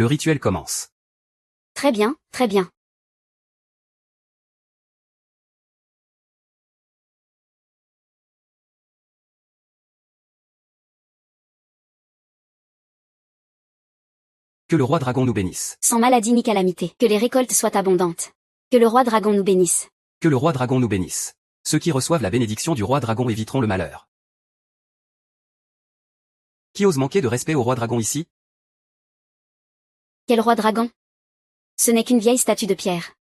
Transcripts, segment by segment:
Le rituel commence. Très bien, très bien. Que le roi dragon nous bénisse. Sans maladie ni calamité. Que les récoltes soient abondantes. Que le roi dragon nous bénisse. Que le roi dragon nous bénisse. Ceux qui reçoivent la bénédiction du roi dragon éviteront le malheur. Qui ose manquer de respect au roi dragon ici? Quel roi dragon? Ce n'est qu'une vieille statue de pierre.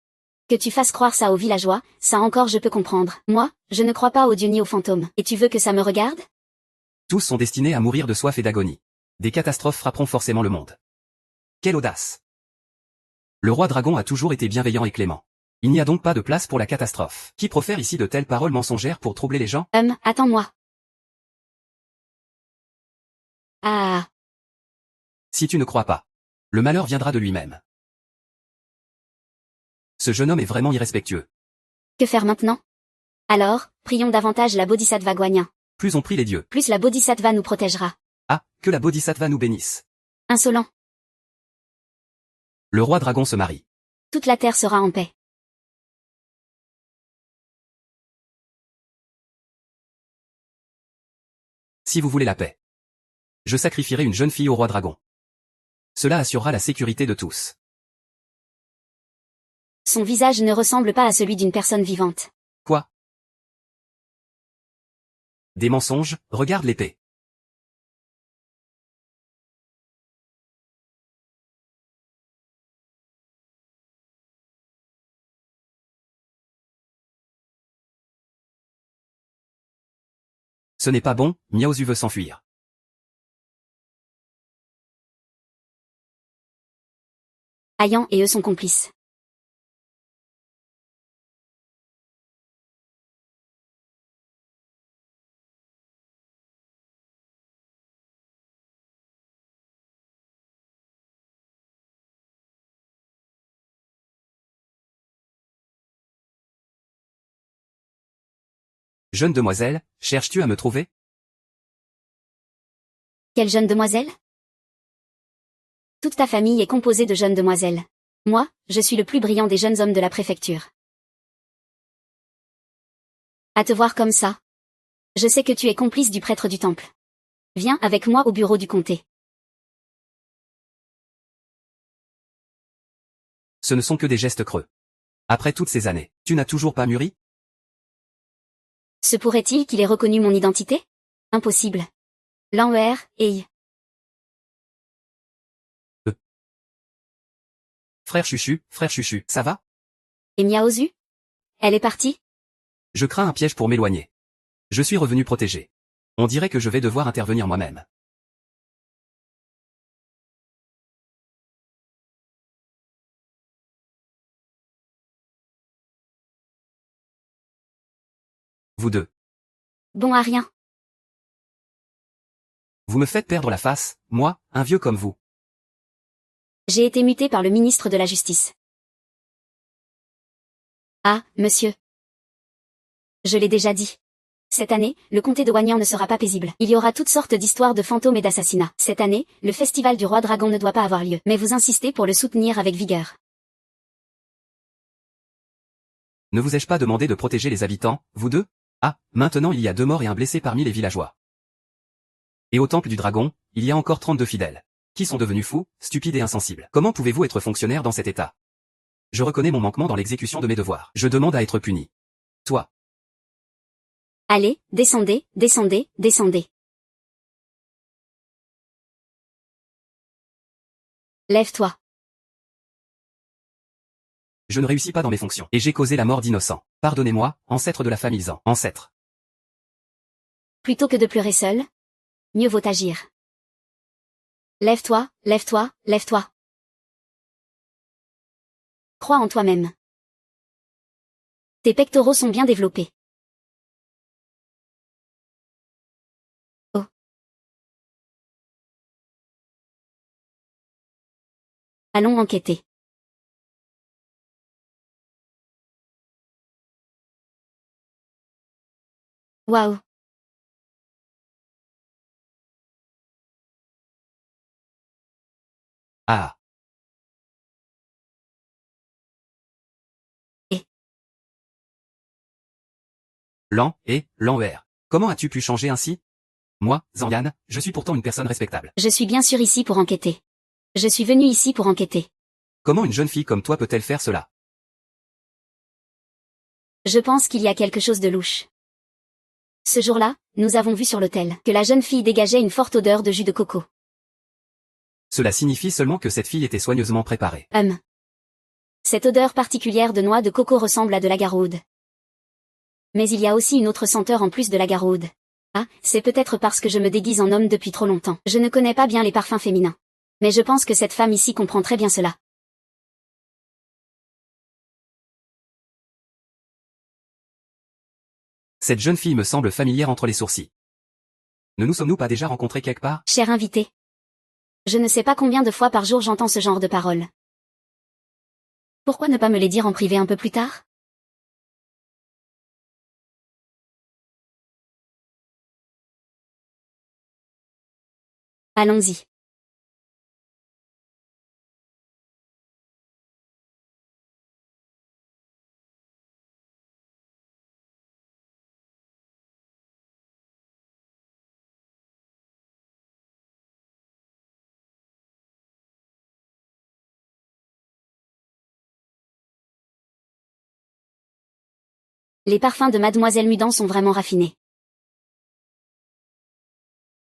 Que tu fasses croire ça aux villageois, ça encore je peux comprendre. Moi, je ne crois pas aux dieux ni aux fantômes. Et tu veux que ça me regarde? Tous sont destinés à mourir de soif et d'agonie. Des catastrophes frapperont forcément le monde. Quelle audace! Le roi dragon a toujours été bienveillant et clément. Il n'y a donc pas de place pour la catastrophe. Qui profère ici de telles paroles mensongères pour troubler les gens? Attends-moi. Ah. Si tu ne crois pas, le malheur viendra de lui-même. Ce jeune homme est vraiment irrespectueux. Que faire maintenant? Alors, prions davantage la Bodhisattva Guanyin. Plus on prie les dieux, Plus la Bodhisattva nous protégera. ah, que la Bodhisattva nous bénisse. Insolent. Le roi dragon se marie. Toute la terre sera en paix. Si vous voulez la paix, je sacrifierai une jeune fille au roi dragon. Cela assurera la sécurité de tous. Son visage ne ressemble pas à celui d'une personne vivante. Quoi? Des mensonges, regarde l'épée. Ce n'est pas bon, Miaozu veut s'enfuir. Ayan et eux sont complices. Jeune demoiselle, cherches-tu à me trouver? Quelle jeune demoiselle? Toute ta famille est composée de jeunes demoiselles. Moi, je suis le plus brillant des jeunes hommes de la préfecture. À te voir comme ça. Je sais que tu es complice du prêtre du temple. Viens avec moi au bureau du comté. Ce ne sont que des gestes creux. Après toutes ces années, tu n'as toujours pas mûri? Se pourrait-il qu'il ait reconnu mon identité? Impossible. Lanwer, Ei. Frère Chuchu, ça va? Et Miaozu? Elle est partie? Je crains un piège pour m'éloigner. Je suis revenu protéger. On dirait que je vais devoir intervenir moi-même. Vous deux. Bon à rien. Vous me faites perdre la face, moi, un vieux comme vous. J'ai été muté par le ministre de la Justice. Ah, monsieur. Je l'ai déjà dit. Cette année, le comté de Wagnan ne sera pas paisible. Il y aura toutes sortes d'histoires de fantômes et d'assassinats. Cette année, le festival du roi dragon ne doit pas avoir lieu. Mais vous insistez pour le soutenir avec vigueur. Ne vous ai-je pas demandé de protéger les habitants, vous deux? Ah, maintenant il y a 2 morts et un blessé parmi les villageois. Et au temple du dragon, il y a encore 32 fidèles. Qui sont devenus fous, stupides et insensibles. Comment pouvez-vous être fonctionnaire dans cet état? Je reconnais mon manquement dans l'exécution de mes devoirs. Je demande à être puni. Toi. Allez, descendez, descendez, descendez. Lève-toi. Je ne réussis pas dans mes fonctions, et j'ai causé la mort d'innocents. Pardonnez-moi, ancêtre de la famille Zan. Ancêtre. Plutôt que de pleurer seul, mieux vaut agir. Lève-toi, lève-toi, lève-toi. Crois en toi-même. Tes pectoraux sont bien développés. Oh. Allons enquêter. Waouh. Ah. Lent ER. Comment as-tu pu changer ainsi? Moi, Zanyan, je suis pourtant une personne respectable. Je suis bien sûr ici pour enquêter. Je suis venu ici pour enquêter. Comment une jeune fille comme toi peut-elle faire cela? Je pense qu'il y a quelque chose de louche. Ce jour-là, nous avons vu sur l'autel que la jeune fille dégageait une forte odeur de jus de coco. Cela signifie seulement que cette fille était soigneusement préparée. Cette odeur particulière de noix de coco ressemble à de la garoude. Mais il y a aussi une autre senteur en plus de la garoude. Ah, c'est peut-être parce que je me déguise en homme depuis trop longtemps. Je ne connais pas bien les parfums féminins. Mais je pense que cette femme ici comprend très bien cela. Cette jeune fille me semble familière entre les sourcils. Ne nous sommes-nous pas déjà rencontrés quelque part? Cher invité. Je ne sais pas combien de fois par jour j'entends ce genre de paroles. Pourquoi ne pas me les dire en privé un peu plus tard? Allons-y. Les parfums de Mademoiselle Mudan sont vraiment raffinés.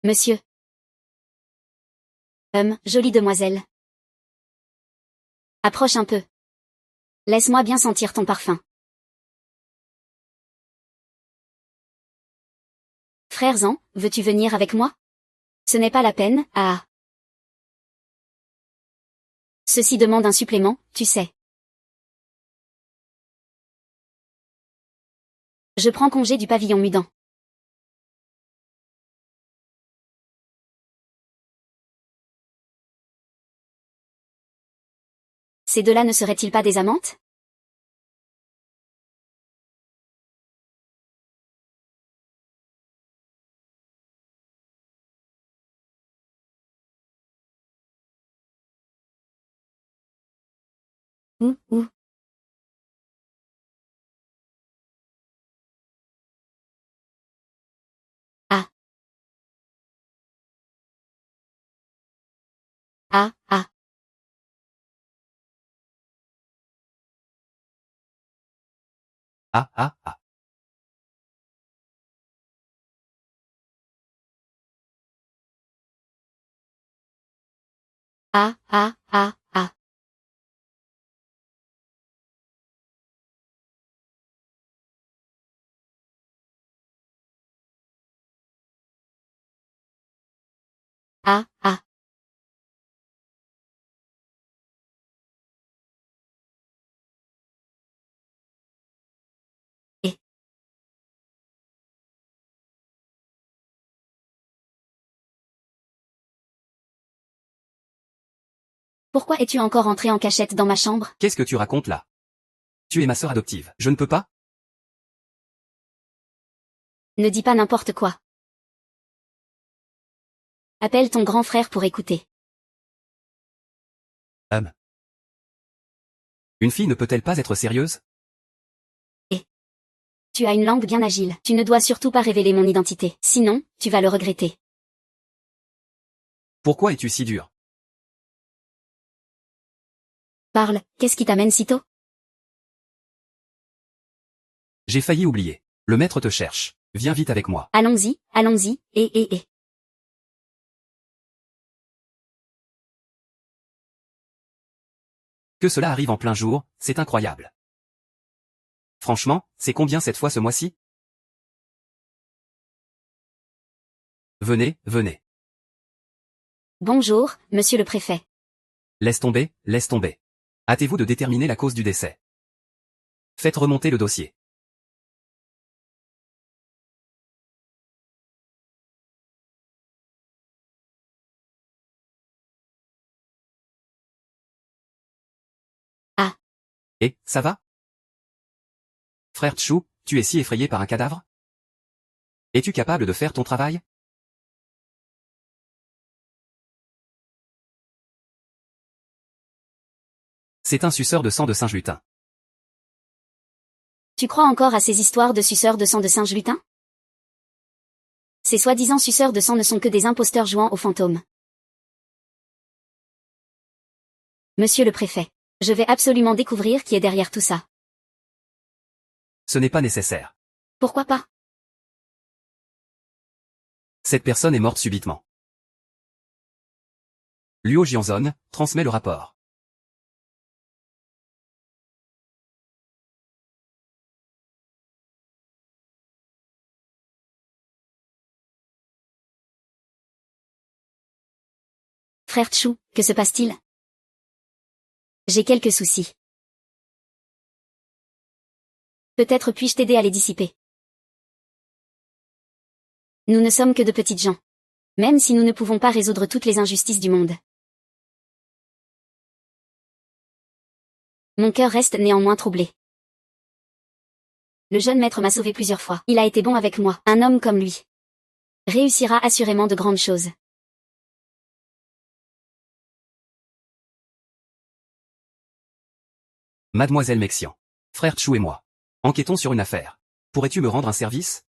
Monsieur. Jolie demoiselle. Approche un peu. Laisse-moi bien sentir ton parfum. Frère Zan, veux-tu venir avec moi? Ce n'est pas la peine, ah. Ceci demande un supplément, tu sais. Je prends congé du pavillon Mudan. Ces deux-là ne seraient-ils pas des amantes? Ouh. Ah. Ah. Ah. Ah. Ah. Et. Pourquoi es-tu encore entré en cachette dans ma chambre? Qu'est-ce que tu racontes là? Tu es ma sœur adoptive. Je ne peux pas? Ne dis pas n'importe quoi. Appelle ton grand frère pour écouter. Une fille ne peut-elle pas être sérieuse? Tu as une langue bien agile. Tu ne dois surtout pas révéler mon identité. Sinon, tu vas le regretter. Pourquoi es-tu si dur? Parle, qu'est-ce qui t'amène si tôt? J'ai failli oublier. Le maître te cherche. Viens vite avec moi. Allons-y, et. Que cela arrive en plein jour, c'est incroyable. Franchement, c'est combien cette fois ce mois-ci? Venez. Bonjour, monsieur le préfet. Laisse tomber. Hâtez-vous de déterminer la cause du décès. Faites remonter le dossier. Ah. Et, ça va? Frère Tchou, tu es si effrayé par un cadavre? Es-tu capable de faire ton travail? C'est un suceur de sang de Saint-Lutin. Tu crois encore à ces histoires de suceurs de sang de singe lutin? Ces soi-disant suceurs de sang ne sont que des imposteurs jouant aux fantômes. Monsieur le préfet, je vais absolument découvrir qui est derrière tout ça. Ce n'est pas nécessaire. Pourquoi pas? Cette personne est morte subitement. Luo Jianzon transmet le rapport. Frère Chou, que se passe-t-il? J'ai quelques soucis. Peut-être puis-je t'aider à les dissiper. Nous ne sommes que de petites gens. Même si nous ne pouvons pas résoudre toutes les injustices du monde. Mon cœur reste néanmoins troublé. Le jeune maître m'a sauvé plusieurs fois. Il a été bon avec moi. Un homme comme lui réussira assurément de grandes choses. Mademoiselle Mexian. Frère Chou et moi. Enquêtons sur une affaire. Pourrais-tu me rendre un service?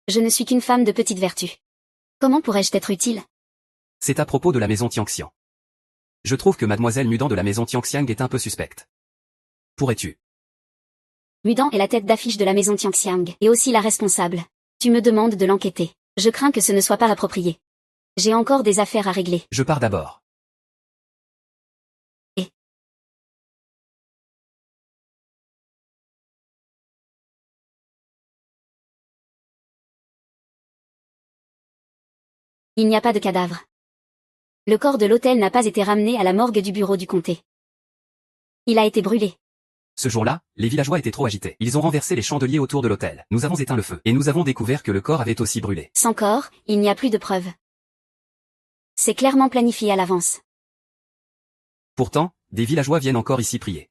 Je ne suis qu'une femme de petite vertu. Comment pourrais-je t'être utile? C'est à propos de la maison Tianxian. Je trouve que mademoiselle Mudan de la maison Tianxiang est un peu suspecte. Pourrais-tu? Mudan est la tête d'affiche de la maison Tianxiang, et aussi la responsable. Tu me demandes de l'enquêter. Je crains que ce ne soit pas approprié. J'ai encore des affaires à régler. Je pars d'abord. Il n'y a pas de cadavre. Le corps de l'hôtel n'a pas été ramené à la morgue du bureau du comté. Il a été brûlé. Ce jour-là, les villageois étaient trop agités. Ils ont renversé les chandeliers autour de l'hôtel. Nous avons éteint le feu. Et nous avons découvert que le corps avait aussi brûlé. Sans corps, il n'y a plus de preuves. C'est clairement planifié à l'avance. Pourtant, des villageois viennent encore ici prier.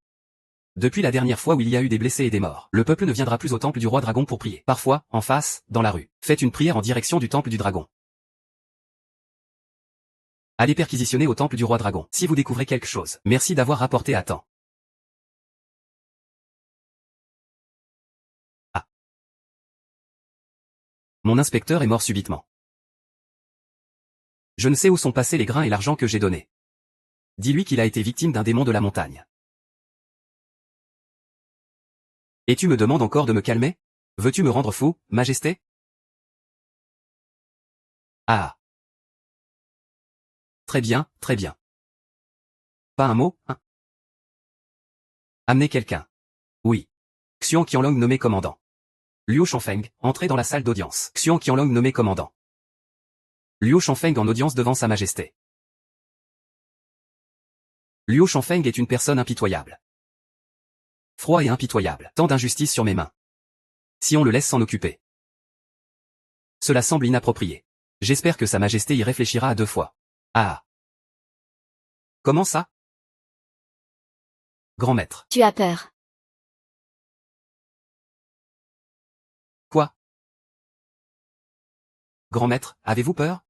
Depuis la dernière fois où il y a eu des blessés et des morts, le peuple ne viendra plus au temple du roi dragon pour prier. Parfois, en face, dans la rue. Faites une prière en direction du temple du dragon. Allez perquisitionner au temple du roi dragon. Si vous découvrez quelque chose, merci d'avoir rapporté à temps. Ah. Mon inspecteur est mort subitement. Je ne sais où sont passés les grains et l'argent que j'ai donnés. Dis-lui qu'il a été victime d'un démon de la montagne. Et tu me demandes encore de me calmer? Veux-tu me rendre fou, Majesté? Ah. Très bien, très bien. Pas un mot, hein? Amenez quelqu'un. Oui. Xuan Qianlong nommé commandant. Luo Shangfeng, entrez dans la salle d'audience. Xuan Qianlong nommé commandant. Luo Shangfeng en audience devant Sa Majesté. Luo Shangfeng est une personne impitoyable. Froid et impitoyable. Tant d'injustice sur mes mains. Si on le laisse s'en occuper. Cela semble inapproprié. J'espère que Sa Majesté y réfléchira à 2 fois. Ah. Comment ça? Grand maître. Tu as peur. Quoi? Grand maître, avez-vous peur?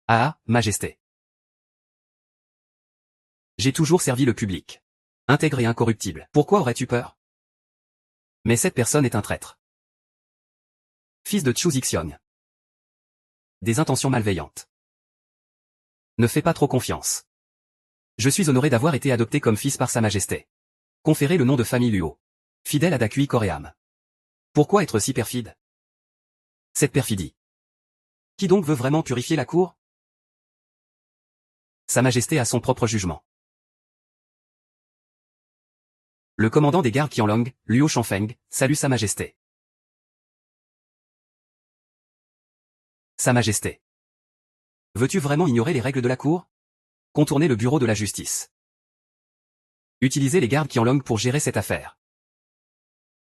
Ah, Majesté. J'ai toujours servi le public. Intègre et incorruptible. Pourquoi aurais-tu peur? Mais cette personne est un traître. Fils de Chu Zixiong. Des intentions malveillantes. Ne fais pas trop confiance. Je suis honoré d'avoir été adopté comme fils par Sa Majesté. Conférez le nom de famille Luo. Fidèle à Dakui Koream. Pourquoi être si perfide? Cette perfidie. Qui donc veut vraiment purifier la cour? Sa Majesté a son propre jugement. Le commandant des gardes Qianlong, Luo Shangfeng, salue Sa Majesté. Sa Majesté. Veux-tu vraiment ignorer les règles de la cour? Contourner le bureau de la justice. Utiliser les gardes Qianlong pour gérer cette affaire.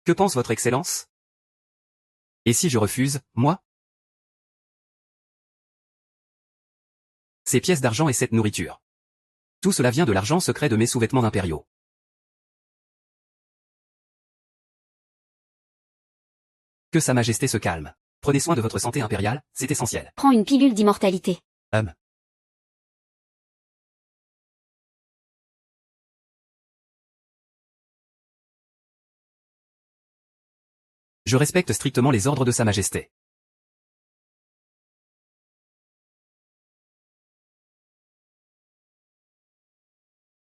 Que pense votre Excellence? Et si je refuse, moi? Ces pièces d'argent et cette nourriture. Tout cela vient de l'argent secret de mes sous-vêtements impériaux. Que Sa Majesté se calme. Prenez soin de votre santé impériale, c'est essentiel. Prends une pilule d'immortalité. Je respecte strictement les ordres de Sa Majesté.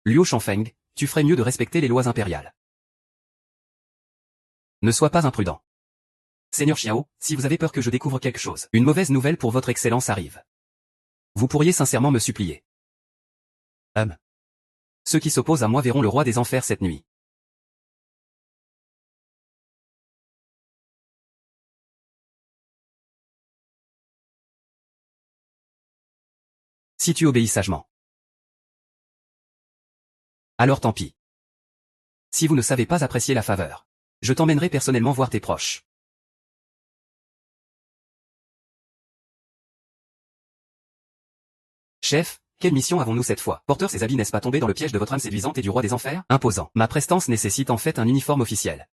Liu Shanfeng, tu ferais mieux de respecter les lois impériales. Ne sois pas imprudent. Seigneur Xiao, si vous avez peur que je découvre quelque chose, une mauvaise nouvelle pour votre excellence arrive. Vous pourriez sincèrement me supplier. Ceux qui s'opposent à moi verront le roi des enfers cette nuit. Si tu obéis sagement. Alors tant pis. Si vous ne savez pas apprécier la faveur, je t'emmènerai personnellement voir tes proches. Chef, quelle mission avons-nous cette fois? Porteur, ces habits n'est-ce pas tombé dans le piège de votre âme séduisante et du roi des enfers? Imposant. Ma prestance nécessite en fait un uniforme officiel.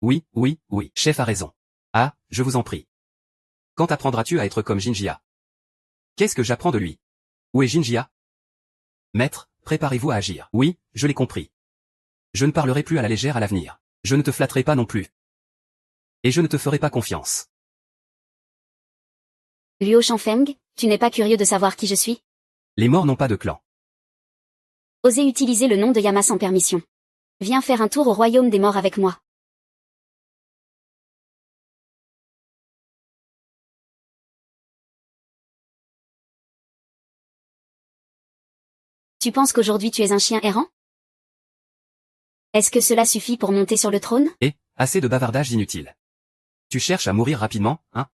Oui, chef a raison. Ah, je vous en prie. Quand apprendras-tu à être comme Jinjia? Qu'est-ce que j'apprends de lui? Où est Jinjia? Maître, préparez-vous à agir. Oui, je l'ai compris. Je ne parlerai plus à la légère à l'avenir. Je ne te flatterai pas non plus. Et je ne te ferai pas confiance. Liu Shanfeng, tu n'es pas curieux de savoir qui je suis? Les morts n'ont pas de clan. Osez utiliser le nom de Yama sans permission. Viens faire un tour au royaume des morts avec moi. Tu penses qu'aujourd'hui tu es un chien errant? Est-ce que cela suffit pour monter sur le trône? Et, assez de bavardages inutiles. Tu cherches à mourir rapidement, hein?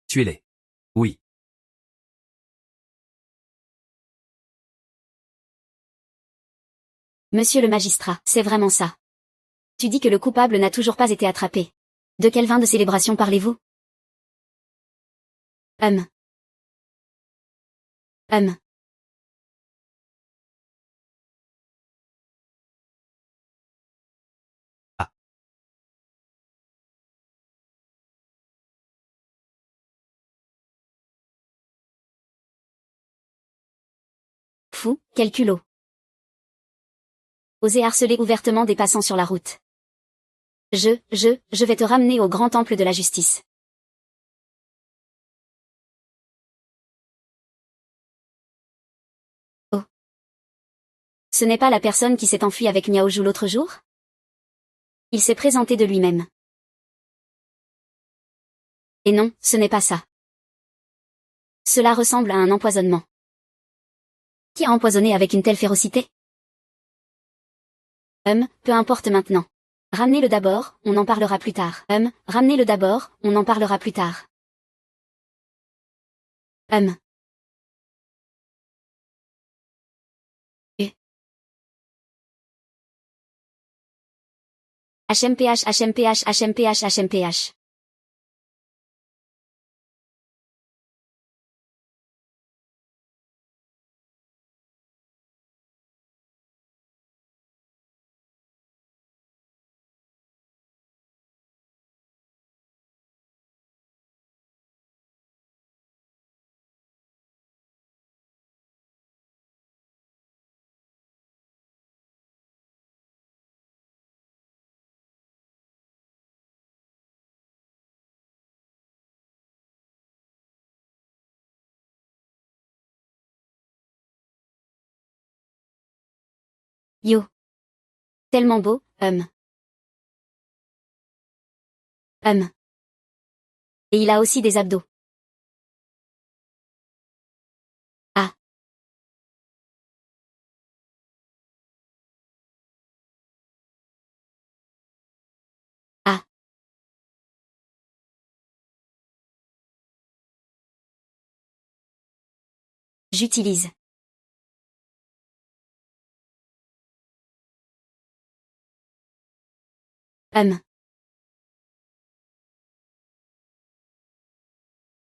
Tu es laid. Oui. Monsieur le magistrat, c'est vraiment ça. Tu dis que le coupable n'a toujours pas été attrapé. De quel vin de célébration parlez-vous? Hum. Ah. Fou, quel culot. Oser harceler ouvertement des passants sur la route. Je vais te ramener au grand temple de la justice. Oh. Ce n'est pas la personne qui s'est enfuie avec Miaoju l'autre jour? Il s'est présenté de lui-même. Et non, ce n'est pas ça. Cela ressemble à un empoisonnement. Qui a empoisonné avec une telle férocité? Peu importe maintenant. Ramenez-le d'abord, on en parlera plus tard. Ramenez-le d'abord, on en parlera plus tard. HMPH HMPH HMPH HMPH. Yo. Tellement beau, Et il a aussi des abdos. Ah. Ah. J'utilise.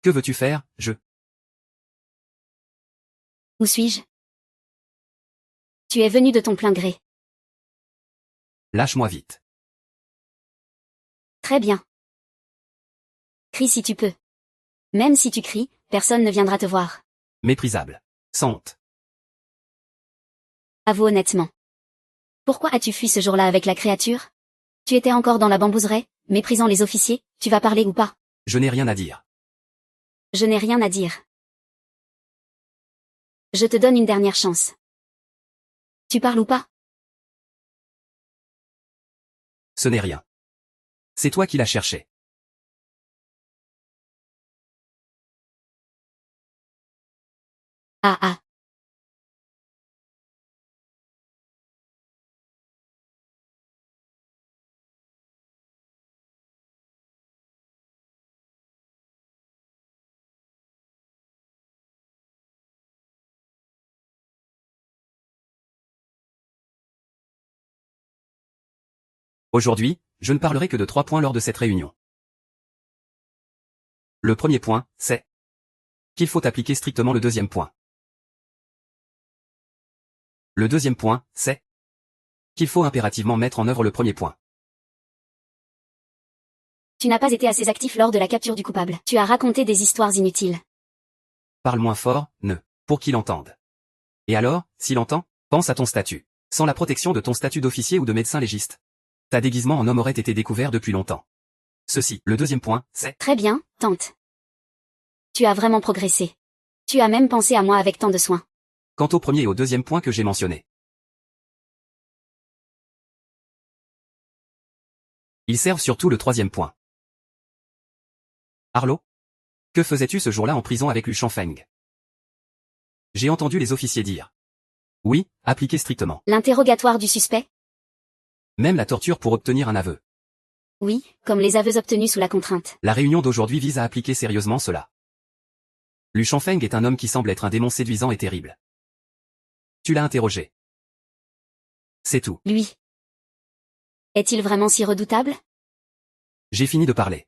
Que veux-tu faire, Où suis-je? Tu es venu de ton plein gré. Lâche-moi vite. Très bien. Crie si tu peux. Même si tu cries, personne ne viendra te voir. Méprisable. Sans honte. Avoue honnêtement. Pourquoi as-tu fui ce jour-là avec la créature? Tu étais encore dans la bambouseraie, méprisant les officiers, tu vas parler ou pas? Je n'ai rien à dire. Je n'ai rien à dire. Je te donne une dernière chance. Tu parles ou pas? Ce n'est rien. C'est toi qui l'as cherché. Ah ah. Aujourd'hui, je ne parlerai que de 3 points lors de cette réunion. Le premier point, c'est qu'il faut appliquer strictement le deuxième point. Le deuxième point, c'est qu'il faut impérativement mettre en œuvre le premier point. Tu n'as pas été assez actif lors de la capture du coupable. Tu as raconté des histoires inutiles. Parle moins fort, pour qu'il entende. Et alors, s'il entend, pense à ton statut. Sans la protection de ton statut d'officier ou de médecin légiste, ta déguisement en homme aurait été découvert depuis longtemps. Ceci, le deuxième point, c'est... Très bien, tente. Tu as vraiment progressé. Tu as même pensé à moi avec tant de soin. Quant au premier et au deuxième point que j'ai mentionnés, ils servent surtout le troisième point. Arlo? Que faisais-tu ce jour-là en prison avec Lu Shanfeng? J'ai entendu les officiers dire. Oui, appliquez strictement. L'interrogatoire du suspect? Même la torture pour obtenir un aveu. Oui, comme les aveux obtenus sous la contrainte. La réunion d'aujourd'hui vise à appliquer sérieusement cela. Lu Shanfeng est un homme qui semble être un démon séduisant et terrible. Tu l'as interrogé. C'est tout. Lui. Est-il vraiment si redoutable? J'ai fini de parler.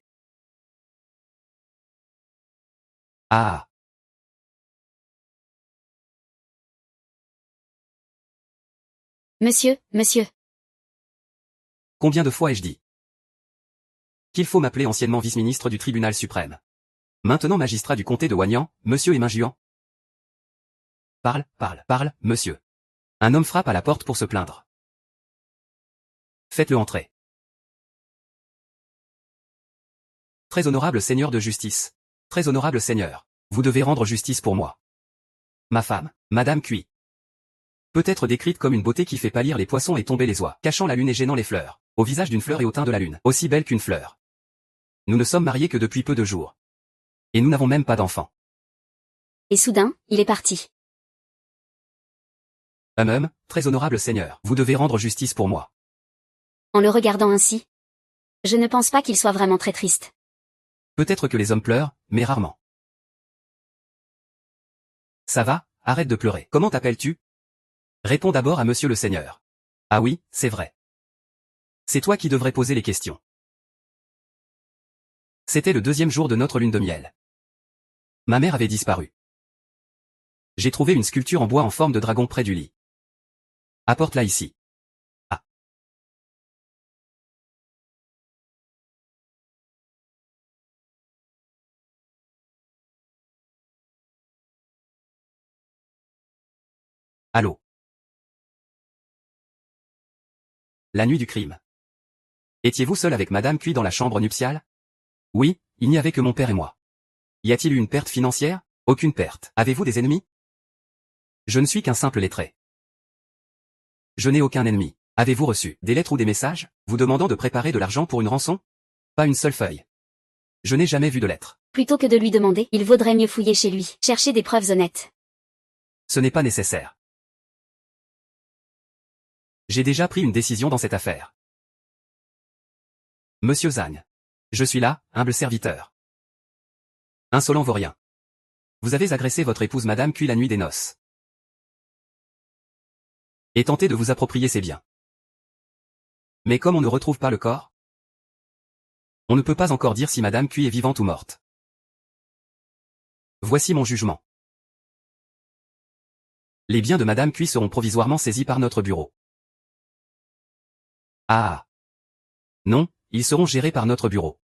Ah. Monsieur. Combien de fois ai-je dit qu'il faut m'appeler anciennement vice-ministre du tribunal suprême. Maintenant magistrat du comté de Wanyang, monsieur et main juant. Parle, monsieur. Un homme frappe à la porte pour se plaindre. Faites-le entrer. Très honorable seigneur de justice. Très honorable seigneur. Vous devez rendre justice pour moi. Ma femme, Madame Cui. Peut être décrite comme une beauté qui fait pâlir les poissons et tomber les oies, cachant la lune et gênant les fleurs, au visage d'une fleur et au teint de la lune, aussi belle qu'une fleur. Nous ne sommes mariés que depuis peu de jours. Et nous n'avons même pas d'enfants. Et soudain, il est parti. Très honorable seigneur, vous devez rendre justice pour moi. En le regardant ainsi, je ne pense pas qu'il soit vraiment très triste. Peut-être que les hommes pleurent, mais rarement. Ça va, arrête de pleurer. Comment t'appelles-tu? Réponds d'abord à monsieur le seigneur. Ah oui, c'est vrai. C'est toi qui devrais poser les questions. C'était le deuxième jour de notre lune de miel. Ma mère avait disparu. J'ai trouvé une sculpture en bois en forme de dragon près du lit. Apporte-la ici. Ah. Allô. La nuit du crime. Étiez-vous seul avec Madame Cui dans la chambre nuptiale? Oui, il n'y avait que mon père et moi. Y a-t-il eu une perte financière? Aucune perte. Avez-vous des ennemis? Je ne suis qu'un simple lettré. Je n'ai aucun ennemi. Avez-vous reçu des lettres ou des messages, vous demandant de préparer de l'argent pour une rançon? Pas une seule feuille. Je n'ai jamais vu de lettre. Plutôt que de lui demander, il vaudrait mieux fouiller chez lui, chercher des preuves honnêtes. Ce n'est pas nécessaire. J'ai déjà pris une décision dans cette affaire. Monsieur Zhang. Je suis là, humble serviteur. Insolent vaurien. Vous avez agressé votre épouse Madame Cui la nuit des noces. Et tenté de vous approprier ses biens. Mais comme on ne retrouve pas le corps, on ne peut pas encore dire si Madame Cui est vivante ou morte. Voici mon jugement. Les biens de Madame Cui seront provisoirement saisis par notre bureau. Ah. Non, ils seront gérés par notre bureau.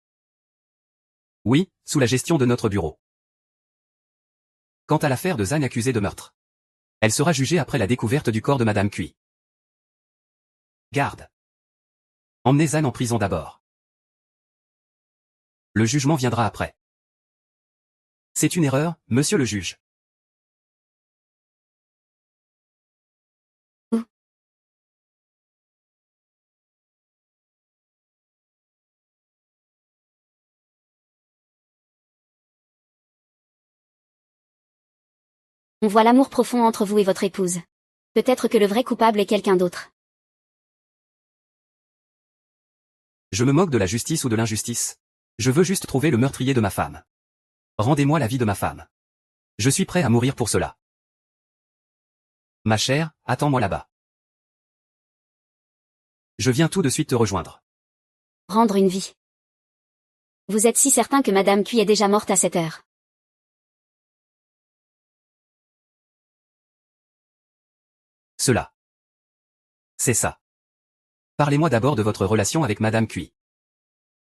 Oui, sous la gestion de notre bureau. Quant à l'affaire de Zhang accusée de meurtre, elle sera jugée après la découverte du corps de Madame Cui. Garde. Emmenez Zhang en prison d'abord. Le jugement viendra après. C'est une erreur, monsieur le juge. On voit l'amour profond entre vous et votre épouse. Peut-être que le vrai coupable est quelqu'un d'autre. Je me moque de la justice ou de l'injustice. Je veux juste trouver le meurtrier de ma femme. Rendez-moi la vie de ma femme. Je suis prêt à mourir pour cela. Ma chère, attends-moi là-bas. Je viens tout de suite te rejoindre. Rendre une vie. Vous êtes si certain que Madame Cui est déjà morte à cette heure. Cela. C'est ça. Parlez-moi d'abord de votre relation avec Madame Cui.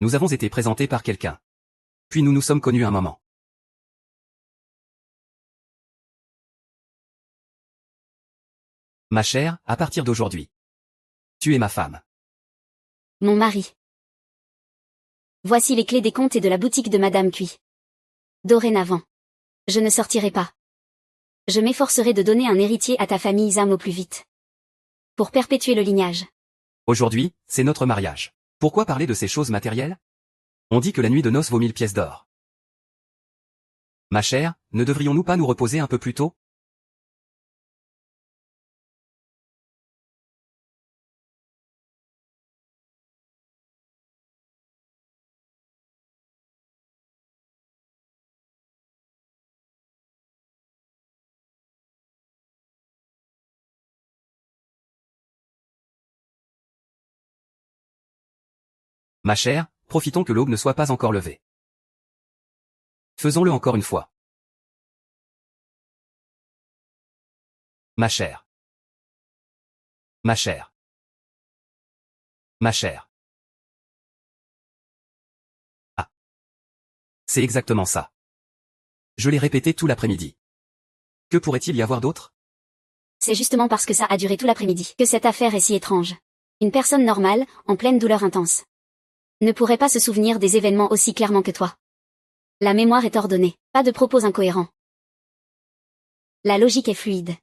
Nous avons été présentés par quelqu'un. Puis nous nous sommes connus un moment. Ma chère, à partir d'aujourd'hui. Tu es ma femme. Mon mari. Voici les clés des comptes et de la boutique de Madame Cui. Dorénavant. Je ne sortirai pas. Je m'efforcerai de donner un héritier à ta famille Zam au plus vite. Pour perpétuer le lignage. Aujourd'hui, c'est notre mariage. Pourquoi parler de ces choses matérielles? On dit que la nuit de noces vaut 1000 pièces d'or. Ma chère, ne devrions-nous pas nous reposer un peu plus tôt? Ma chère, profitons que l'aube ne soit pas encore levée. Faisons-le encore une fois. Ma chère. Ma chère. Ma chère. Ah. C'est exactement ça. Je l'ai répété tout l'après-midi. Que pourrait-il y avoir d'autre? C'est justement parce que ça a duré tout l'après-midi que cette affaire est si étrange. Une personne normale, en pleine douleur intense, ne pourrait pas se souvenir des événements aussi clairement que toi. La mémoire est ordonnée, pas de propos incohérents. La logique est fluide.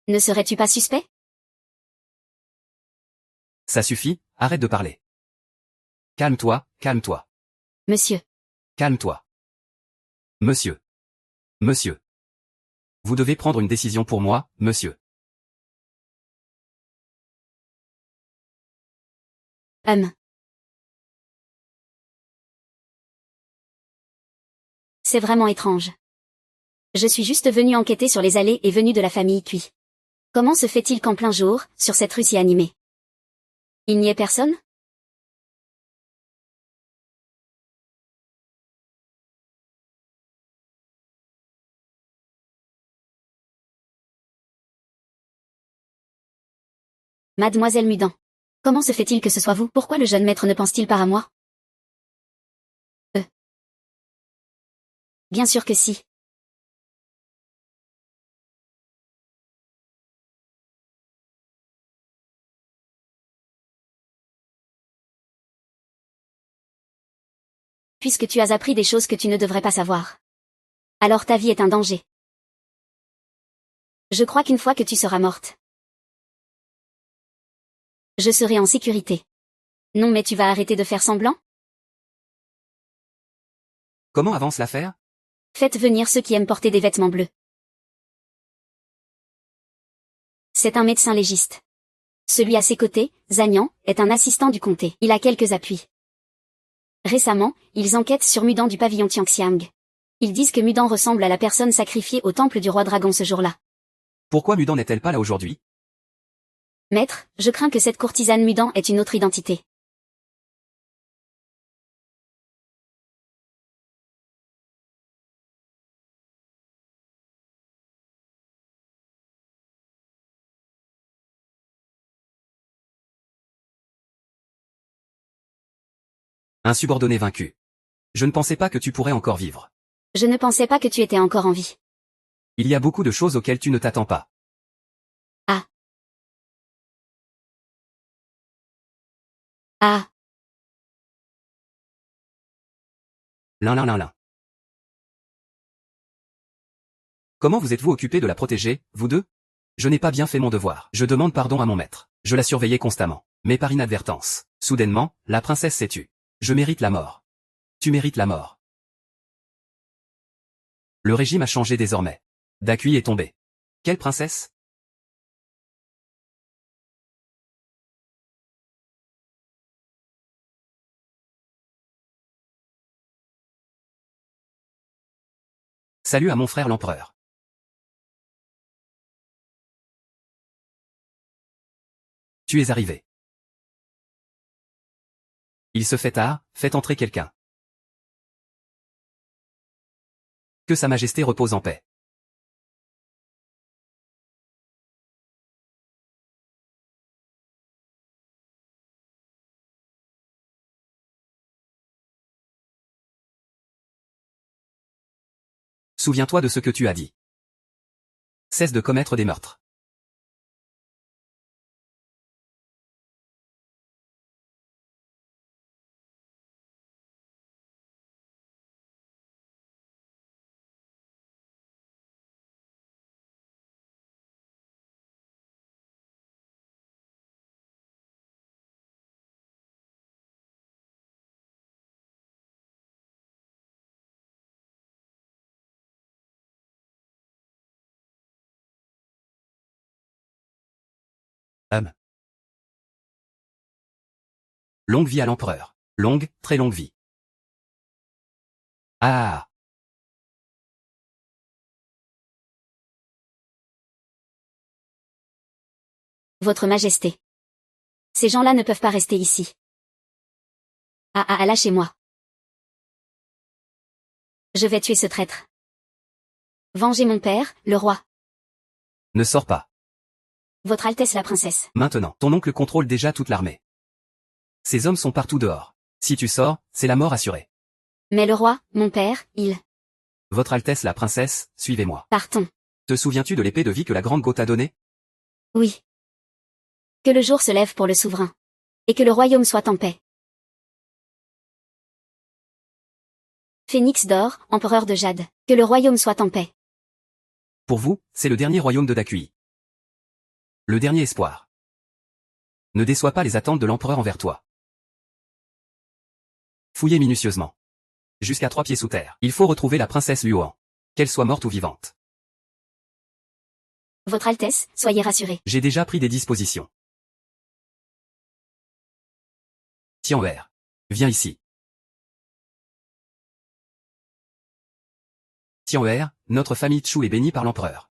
Ne serais-tu pas suspect? Ça suffit, arrête de parler. Calme-toi, calme-toi. Monsieur. Calme-toi. Monsieur. Monsieur. Vous devez prendre une décision pour moi, monsieur. C'est vraiment étrange. Je suis juste venu enquêter sur les allées et venues de la famille Cui. Comment se fait-il qu'en plein jour, sur cette rue si animée, il n'y ait personne? Mademoiselle Mudan. Comment se fait-il que ce soit vous? Pourquoi le jeune maître ne pense-t-il pas à moi? Bien sûr que si. Puisque tu as appris des choses que tu ne devrais pas savoir. Alors ta vie est un danger. Je crois qu'une fois que tu seras morte, je serai en sécurité. Non mais tu vas arrêter de faire semblant? Comment avance l'affaire? Faites venir ceux qui aiment porter des vêtements bleus. C'est un médecin légiste. Celui à ses côtés, Zagnan, est un assistant du comté. Il a quelques appuis. Récemment, ils enquêtent sur Mudan du pavillon Tianxiang. Ils disent que Mudan ressemble à la personne sacrifiée au temple du roi dragon ce jour-là. Pourquoi Mudan n'est-elle pas là aujourd'hui? Maître, je crains que cette courtisane Mudan ait une autre identité. Un subordonné vaincu. Je ne pensais pas que tu pourrais encore vivre. Je ne pensais pas que tu étais encore en vie. Il y a beaucoup de choses auxquelles tu ne t'attends pas. Ah. Ah. L'un. Comment vous êtes-vous occupé de la protéger, vous deux? Je n'ai pas bien fait mon devoir. Je demande pardon à mon maître. Je la surveillais constamment. Mais par inadvertance. Soudainement, la princesse s'est tue. Je mérite la mort. Tu mérites la mort. Le régime a changé désormais. Dakui est tombé. Quelle princesse? Salut à mon frère l'empereur. Tu es arrivé. Il se fait tard, faites entrer quelqu'un. Que sa majesté repose en paix. Souviens-toi de ce que tu as dit. Cesse de commettre des meurtres. Longue vie à l'empereur. Longue, très longue vie. Ah. Votre Majesté. Ces gens-là ne peuvent pas rester ici. Lâchez-moi. Je vais tuer ce traître. Vengez mon père, le roi. Ne sors pas. Votre Altesse la princesse. Maintenant, ton oncle contrôle déjà toute l'armée. Ces hommes sont partout dehors. Si tu sors, c'est la mort assurée. Mais le roi, mon père, il... Votre Altesse la princesse, suivez-moi. Partons. Te souviens-tu de l'épée de vie que la grande Go t'a donnée? Oui. Que le jour se lève pour le souverain. Et que le royaume soit en paix. Phénix d'or, empereur de Jade. Que le royaume soit en paix. Pour vous, c'est le dernier royaume de Dakui. Le dernier espoir. Ne déçois pas les attentes de l'empereur envers toi. Fouillez minutieusement. Jusqu'à 3 pieds sous terre. Il faut retrouver la princesse Luohan. Qu'elle soit morte ou vivante. Votre Altesse, soyez rassurée. J'ai déjà pris des dispositions. Tian'er. Viens ici. Tian'er, notre famille Chu est bénie par l'empereur.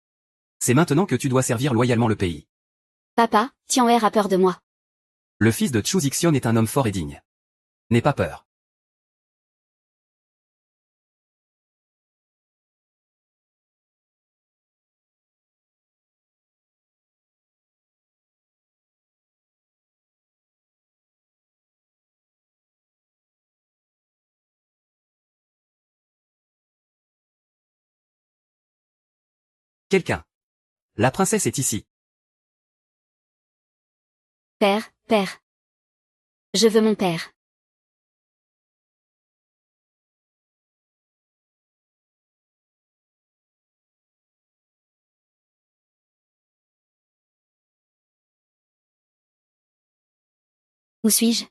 C'est maintenant que tu dois servir loyalement le pays. Papa, Tian'er a peur de moi. Le fils de Chu Zixion est un homme fort et digne. N'aie pas peur. Quelqu'un. La princesse est ici. Père, père. Je veux mon père. Où suis-je?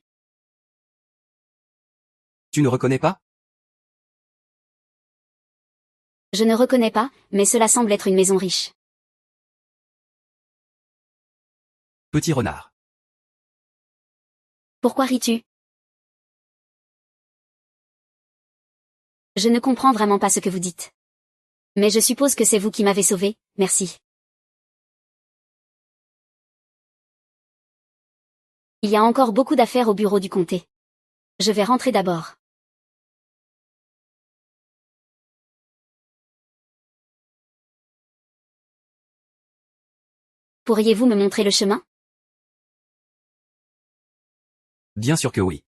Tu ne reconnais pas? Je ne reconnais pas, mais cela semble être une maison riche. Petit renard. Pourquoi ris-tu? Je ne comprends vraiment pas ce que vous dites. Mais je suppose que c'est vous qui m'avez sauvé, merci. Il y a encore beaucoup d'affaires au bureau du comté. Je vais rentrer d'abord. Pourriez-vous me montrer le chemin? Bien sûr que oui.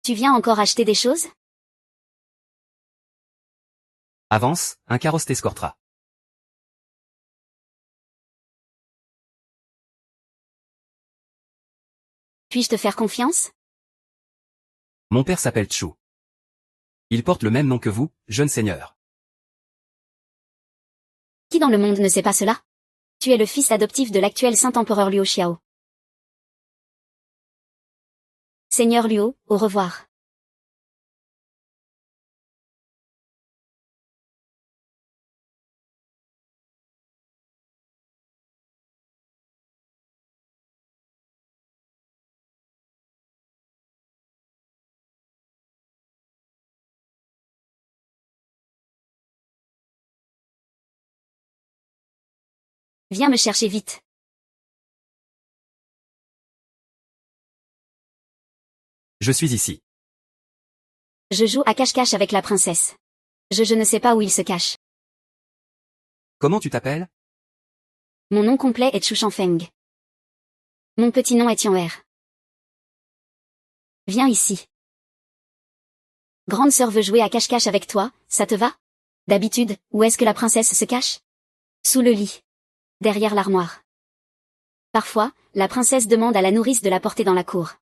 Tu viens encore acheter des choses? Avance, un carrosse t'escortera. Puis-je te faire confiance? Mon père s'appelle Chu. Il porte le même nom que vous, jeune seigneur. Qui dans le monde ne sait pas cela? Tu es le fils adoptif de l'actuel Saint-Empereur Luo Xiao. Seigneur Luo, au revoir. Viens me chercher vite. Je suis ici. Je joue à cache-cache avec la princesse. Je ne sais pas où il se cache. Comment tu t'appelles? Mon nom complet est Chu Shanfeng. Mon petit nom est Tian'er. Viens ici. Grande sœur veut jouer à cache-cache avec toi, ça te va? D'habitude, où est-ce que la princesse se cache? Sous le lit. Derrière l'armoire. Parfois, la princesse demande à la nourrice de la porter dans la cour.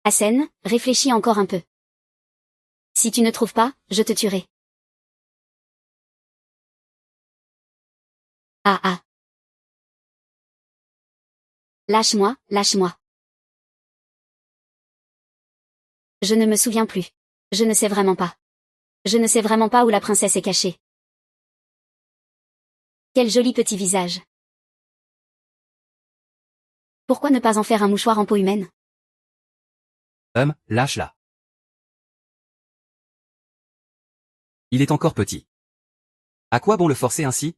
Hassen, réfléchis encore un peu. Si tu ne trouves pas, je te tuerai. Ah ah. Lâche-moi, lâche-moi. Je ne me souviens plus. Je ne sais vraiment pas. Je ne sais vraiment pas où la princesse est cachée. Quel joli petit visage. Pourquoi ne pas en faire un mouchoir en peau humaine? Lâche-la. Il est encore petit. À quoi bon le forcer ainsi?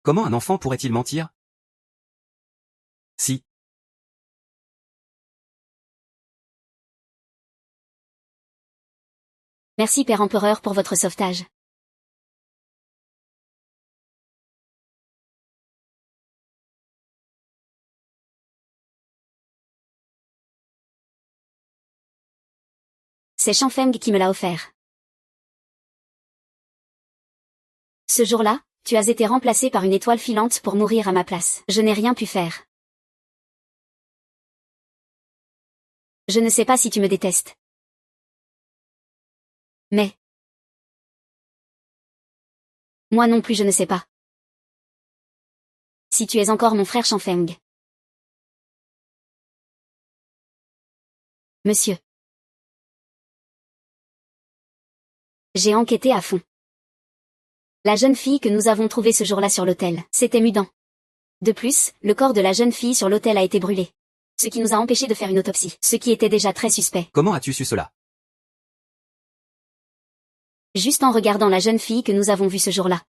Comment un enfant pourrait-il mentir? Si. Merci Père Empereur pour votre sauvetage. C'est Shanfeng qui me l'a offert. Ce jour-là, tu as été remplacé par une étoile filante pour mourir à ma place. Je n'ai rien pu faire. Je ne sais pas si tu me détestes. Mais... moi non plus je ne sais pas. Si tu es encore mon frère Shanfeng. Monsieur. J'ai enquêté à fond. La jeune fille que nous avons trouvée ce jour-là sur l'autel, c'était Mudan. De plus, le corps de la jeune fille sur l'autel a été brûlé. Ce qui nous a empêchés de faire une autopsie, ce qui était déjà très suspect. Comment as-tu su cela? Juste en regardant la jeune fille que nous avons vue ce jour-là.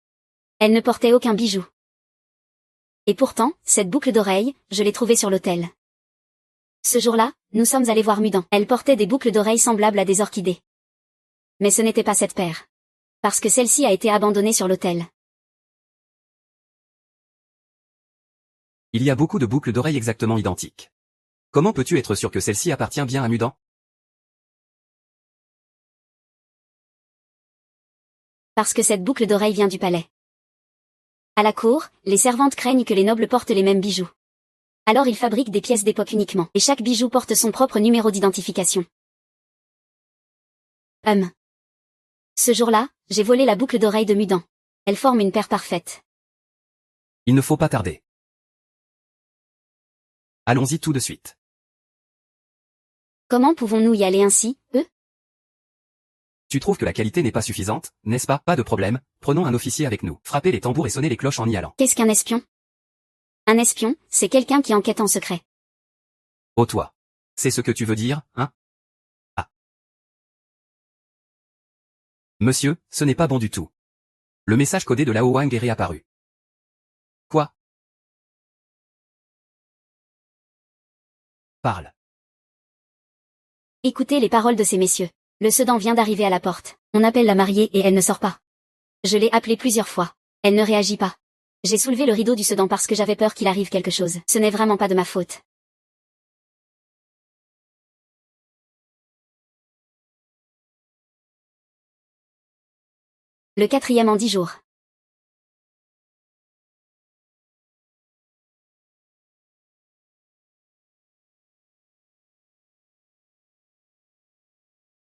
Elle ne portait aucun bijou. Et pourtant, cette boucle d'oreille, je l'ai trouvée sur l'autel. Ce jour-là, nous sommes allés voir Mudan. Elle portait des boucles d'oreilles semblables à des orchidées. Mais ce n'était pas cette paire. Parce que celle-ci a été abandonnée sur l'autel. Il y a beaucoup de boucles d'oreilles exactement identiques. Comment peux-tu être sûr que celle-ci appartient bien à Mudan? Parce que cette boucle d'oreille vient du palais. À la cour, les servantes craignent que les nobles portent les mêmes bijoux. Alors ils fabriquent des pièces d'époque uniquement, et chaque bijou porte son propre numéro d'identification. Ce jour-là, j'ai volé la boucle d'oreille de Mudan. Elle forme une paire parfaite. Il ne faut pas tarder. Allons-y tout de suite. Comment pouvons-nous y aller ainsi, Tu trouves que la qualité n'est pas suffisante, n'est-ce pas? Pas de problème, prenons un officier avec nous. Frappez les tambours et sonnez les cloches en y allant. Qu'est-ce qu'un espion? Un espion, c'est quelqu'un qui enquête en secret. Oh toi. C'est ce que tu veux dire, hein? Ah. Monsieur, ce n'est pas bon du tout. Le message codé de Lao Wang est réapparu. Quoi? Parle. Écoutez les paroles de ces messieurs. Le Sedan vient d'arriver à la porte. On appelle la mariée et elle ne sort pas. Je l'ai appelée plusieurs fois. Elle ne réagit pas. J'ai soulevé le rideau du sedan parce que j'avais peur qu'il arrive quelque chose. Ce n'est vraiment pas de ma faute. Le 4e en 10 jours.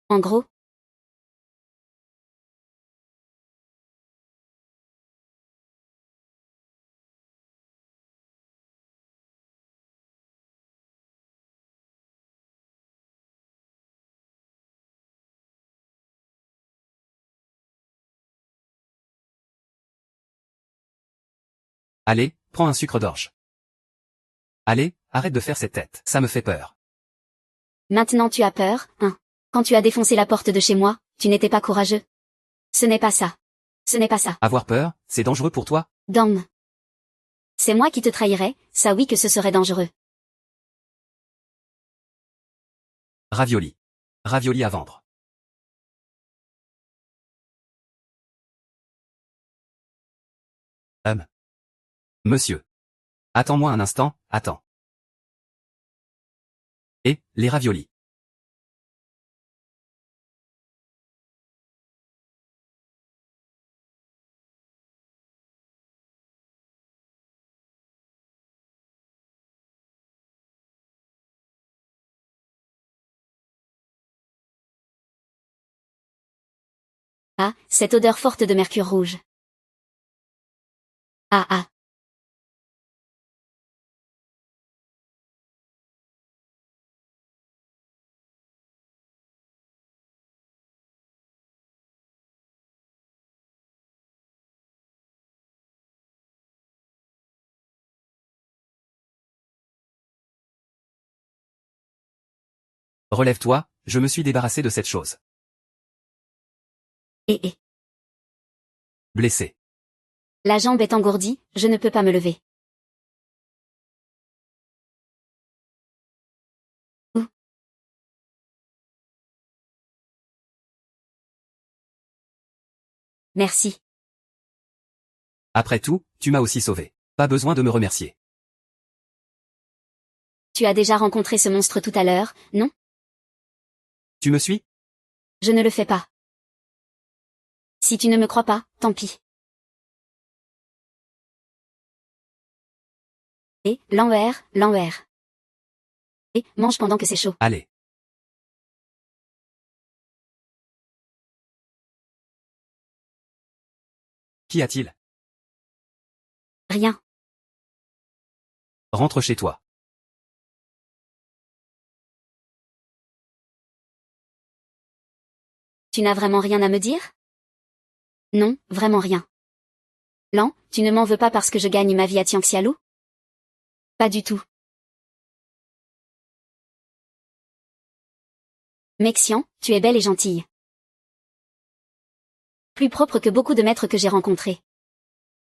En gros. Allez, prends un sucre d'orge. Allez, arrête de faire cette tête, ça me fait peur. Maintenant tu as peur, hein? Quand tu as défoncé la porte de chez moi, tu n'étais pas courageux. Ce n'est pas ça. Ce n'est pas ça. Avoir peur, c'est dangereux pour toi? Dom. C'est moi qui te trahirais, ça oui que ce serait dangereux. Ravioli. Ravioli à vendre. Monsieur. Attends-moi un instant, attends. Et, les raviolis. Ah, cette odeur forte de mercure rouge. Ah ah. Relève-toi, je me suis débarrassé de cette chose. Et. Blessé. La jambe est engourdie, je ne peux pas me lever. Où? Merci. Après tout, tu m'as aussi sauvé. Pas besoin de me remercier. Tu as déjà rencontré ce monstre tout à l'heure, non? Tu me suis? Je ne le fais pas. Si tu ne me crois pas, tant pis. Et, l'envers. Et, mange pendant que c'est chaud. Allez. Qu'y a-t-il? Rien. Rentre chez toi. Tu n'as vraiment rien à me dire? Non, vraiment rien. Lan, tu ne m'en veux pas parce que je gagne ma vie à Tianxialou? Pas du tout. Mexian, tu es belle et gentille. Plus propre que beaucoup de maîtres que j'ai rencontrés.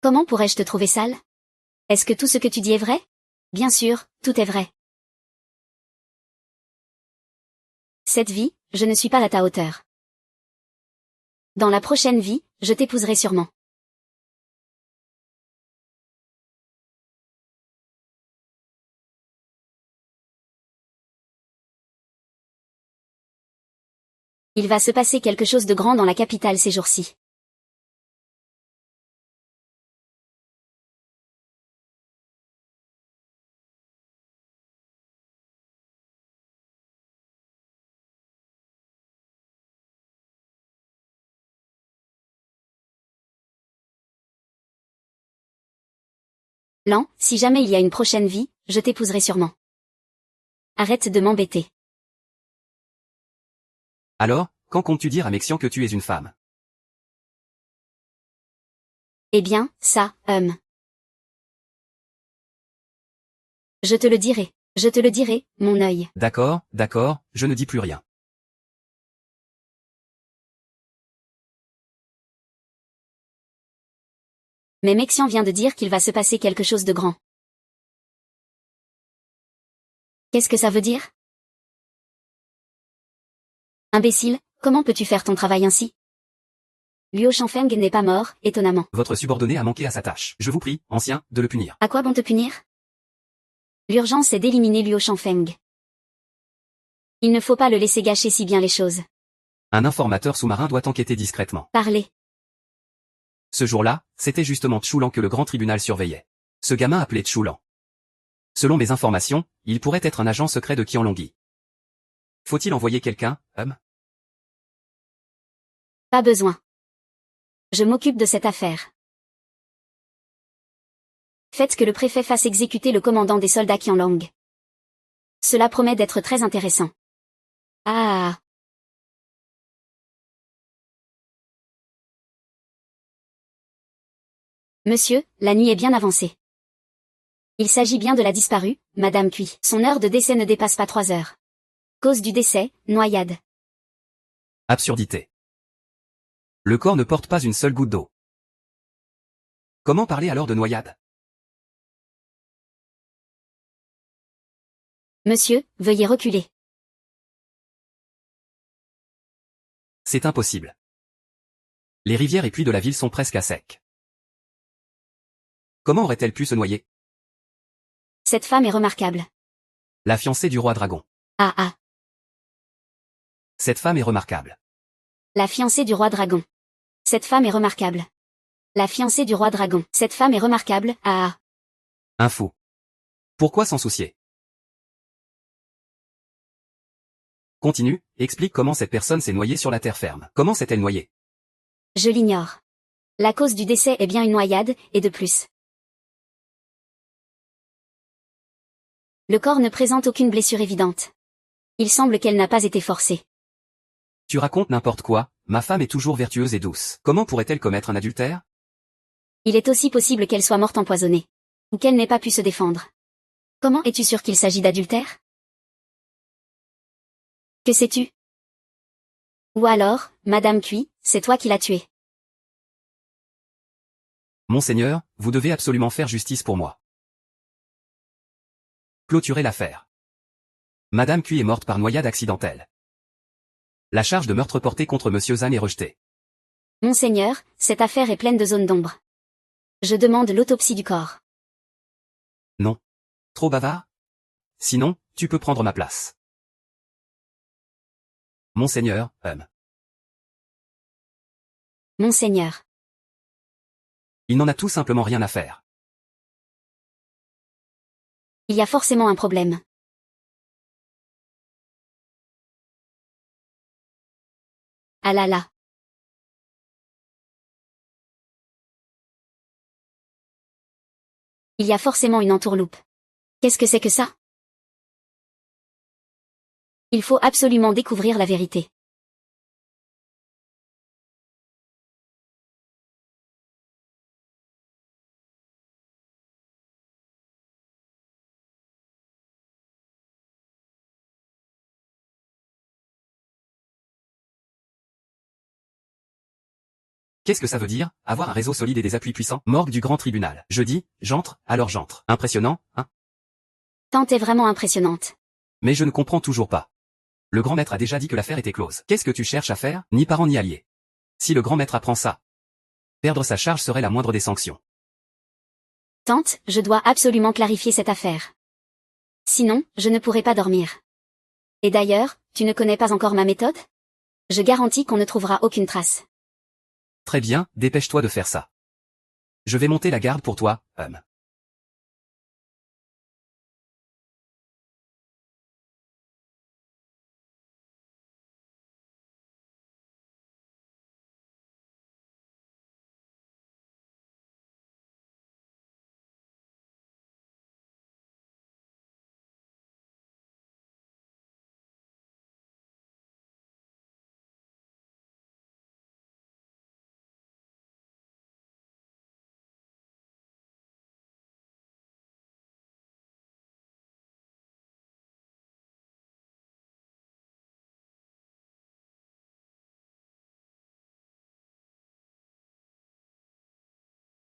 Comment pourrais-je te trouver sale? Est-ce que tout ce que tu dis est vrai? Bien sûr, tout est vrai. Cette vie, je ne suis pas à ta hauteur. Dans la prochaine vie, je t'épouserai sûrement. Il va se passer quelque chose de grand dans la capitale ces jours-ci. Lan, si jamais il y a une prochaine vie, je t'épouserai sûrement. Arrête de m'embêter. Alors, quand comptes-tu dire à Mexian que tu es une femme? Eh bien, ça, Je te le dirai. Je te le dirai, mon œil. D'accord, d'accord, je ne dis plus rien. Mais Mexian vient de dire qu'il va se passer quelque chose de grand. Qu'est-ce que ça veut dire? Imbécile, comment peux-tu faire ton travail ainsi? Liu Shangfeng n'est pas mort, étonnamment. Votre subordonné a manqué à sa tâche. Je vous prie, ancien, de le punir. À quoi bon te punir? L'urgence est d'éliminer Liu Shangfeng. Il ne faut pas le laisser gâcher si bien les choses. Un informateur sous-marin doit enquêter discrètement. Parlez. Ce jour-là, c'était justement Chulan que le grand tribunal surveillait. Ce gamin appelé Chulan. Selon mes informations, il pourrait être un agent secret de Qianlongyi. Faut-il envoyer quelqu'un, Pas besoin. Je m'occupe de cette affaire. Faites que le préfet fasse exécuter le commandant des soldats Qianlong. Cela promet d'être très intéressant. Ah. Monsieur, la nuit est bien avancée. Il s'agit bien de la disparue, Madame Cui. Son heure de décès ne dépasse pas 3 heures. Cause du décès, noyade. Absurdité. Le corps ne porte pas une seule goutte d'eau. Comment parler alors de noyade? Monsieur, veuillez reculer. C'est impossible. Les rivières et puits de la ville sont presque à sec. Comment aurait-elle pu se noyer? Cette femme est remarquable. La fiancée du roi dragon. Ah ah. Cette femme est remarquable. La fiancée du roi dragon. Cette femme est remarquable. La fiancée du roi dragon. Cette femme est remarquable. Ah ah. Un fou. Pourquoi s'en soucier? Continue, explique comment cette personne s'est noyée sur la terre ferme. Comment s'est-elle noyée? Je l'ignore. La cause du décès est bien une noyade, et de plus. Le corps ne présente aucune blessure évidente. Il semble qu'elle n'a pas été forcée. Tu racontes n'importe quoi, ma femme est toujours vertueuse et douce. Comment pourrait-elle commettre un adultère? Il est aussi possible qu'elle soit morte empoisonnée. Ou qu'elle n'ait pas pu se défendre. Comment es-tu sûr qu'il s'agit d'adultère? Que sais-tu? Ou alors, Madame Cui, c'est toi qui l'as tuée. Monseigneur, vous devez absolument faire justice pour moi. Clôturez l'affaire. Madame Cui est morte par noyade accidentelle. La charge de meurtre portée contre Monsieur Zhan est rejetée. Monseigneur, cette affaire est pleine de zones d'ombre. Je demande l'autopsie du corps. Non. Trop bavard? Sinon, tu peux prendre ma place. Monseigneur, Monseigneur. Il n'en a tout simplement rien à faire. Il y a forcément un problème. Ah là là. Il y a forcément une entourloupe. Qu'est-ce que c'est que ça? Il faut absolument découvrir la vérité. Qu'est-ce que ça veut dire, avoir un réseau solide et des appuis puissants? Morgue du grand tribunal. Je dis, j'entre, alors j'entre. Impressionnant, hein? Tante est vraiment impressionnante. Mais je ne comprends toujours pas. Le grand maître a déjà dit que l'affaire était close. Qu'est-ce que tu cherches à faire? Ni parent ni allié. Si le grand maître apprend ça, perdre sa charge serait la moindre des sanctions. Tante, je dois absolument clarifier cette affaire. Sinon, je ne pourrai pas dormir. Et d'ailleurs, tu ne connais pas encore ma méthode? Je garantis qu'on ne trouvera aucune trace. Très bien, dépêche-toi de faire ça. Je vais monter la garde pour toi,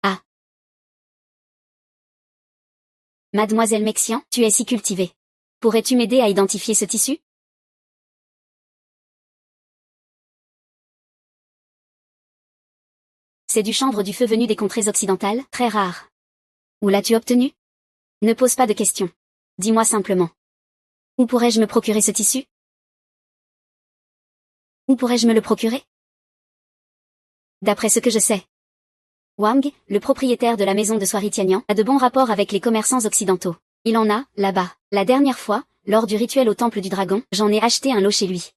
Ah. Mademoiselle Mexian, tu es si cultivée. Pourrais-tu m'aider à identifier ce tissu? C'est du chanvre du feu venu des contrées occidentales, très rare. Où l'as-tu obtenu? Ne pose pas de questions. Dis-moi simplement. Où pourrais-je me procurer ce tissu? Où pourrais-je me le procurer? D'après ce que je sais, Wang, le propriétaire de la maison de soierie Tianyan, a de bons rapports avec les commerçants occidentaux. Il en a, là-bas. La dernière fois, lors du rituel au temple du dragon, j'en ai acheté un lot chez lui.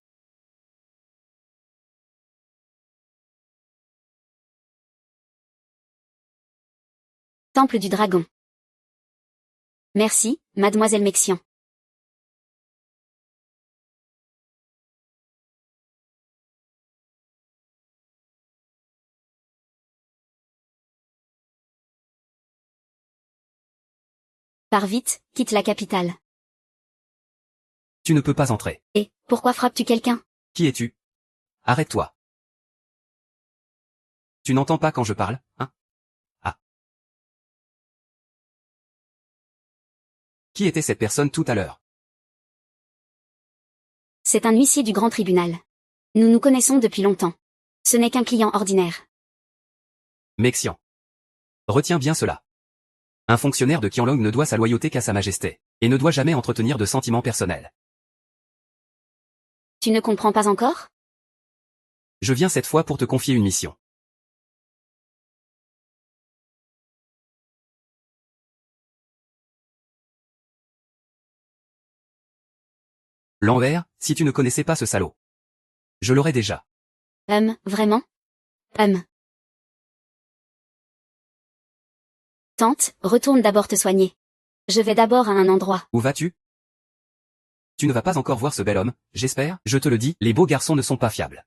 Temple du dragon. Merci, mademoiselle Mexian. Pars vite, quitte la capitale. Tu ne peux pas entrer. Et, pourquoi frappes-tu quelqu'un? Qui es-tu? Arrête-toi. Tu n'entends pas quand je parle, hein? Ah. Qui était cette personne tout à l'heure? C'est un huissier du grand tribunal. Nous nous connaissons depuis longtemps. Ce n'est qu'un client ordinaire. Mexian. Retiens bien cela. Un fonctionnaire de Qianlong ne doit sa loyauté qu'à sa majesté, et ne doit jamais entretenir de sentiments personnels. Tu ne comprends pas encore? Je viens cette fois pour te confier une mission. L'envers, si tu ne connaissais pas ce salaud. Je l'aurais déjà. Vraiment? Tante, retourne d'abord te soigner. Je vais d'abord à un endroit. Où vas-tu? Tu ne vas pas encore voir ce bel homme, j'espère? Je te le dis, les beaux garçons ne sont pas fiables.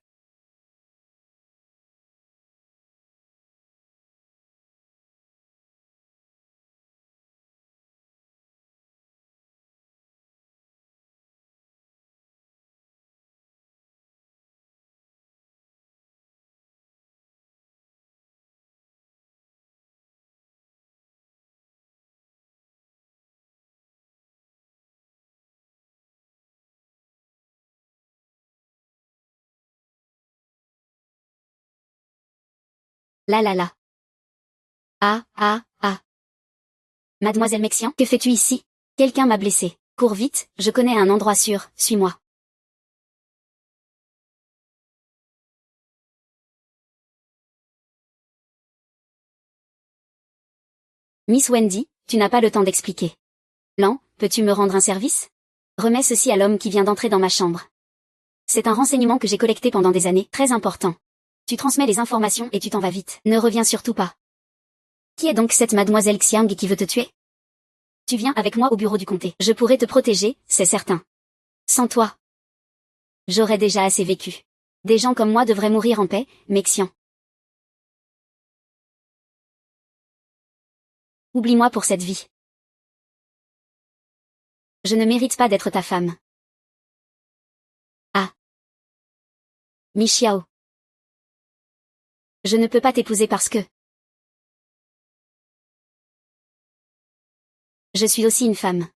Là. Ah. Mademoiselle Mexian, que fais-tu ici? Quelqu'un m'a blessé. Cours vite, je connais un endroit sûr, suis-moi. Miss Wendy, tu n'as pas le temps d'expliquer. Lan, peux-tu me rendre un service? Remets ceci à l'homme qui vient d'entrer dans ma chambre. C'est un renseignement que j'ai collecté pendant des années, très important. Tu transmets les informations et tu t'en vas vite. Ne reviens surtout pas. Qui est donc cette mademoiselle Xiang qui veut te tuer? Tu viens avec moi au bureau du comté. Je pourrais te protéger, c'est certain. Sans toi, j'aurais déjà assez vécu. Des gens comme moi devraient mourir en paix, Mexian. Oublie-moi pour cette vie. Je ne mérite pas d'être ta femme. Ah. Michiao. Je ne peux pas t'épouser parce que... Je suis aussi une femme.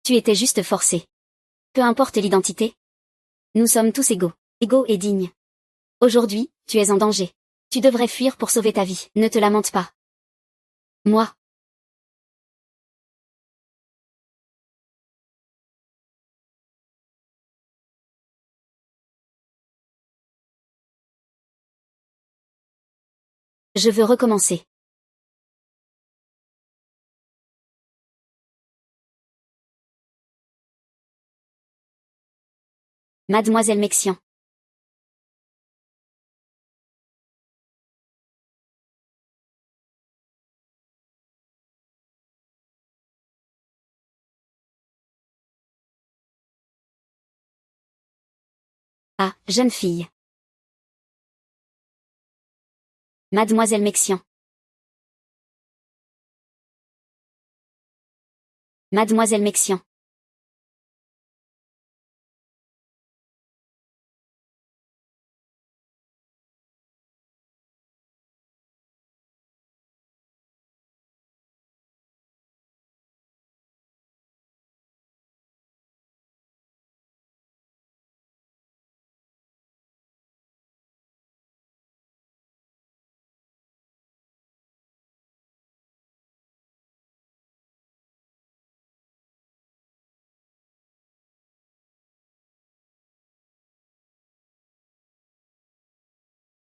Tu étais juste forcé. Peu importe l'identité. Nous sommes tous égaux. Égaux et dignes. Aujourd'hui, tu es en danger. Tu devrais fuir pour sauver ta vie. Ne te lamente pas. Moi. Je veux recommencer. Mademoiselle Mexian. Ah, jeune fille. Mademoiselle Mexian. Mademoiselle Mexian.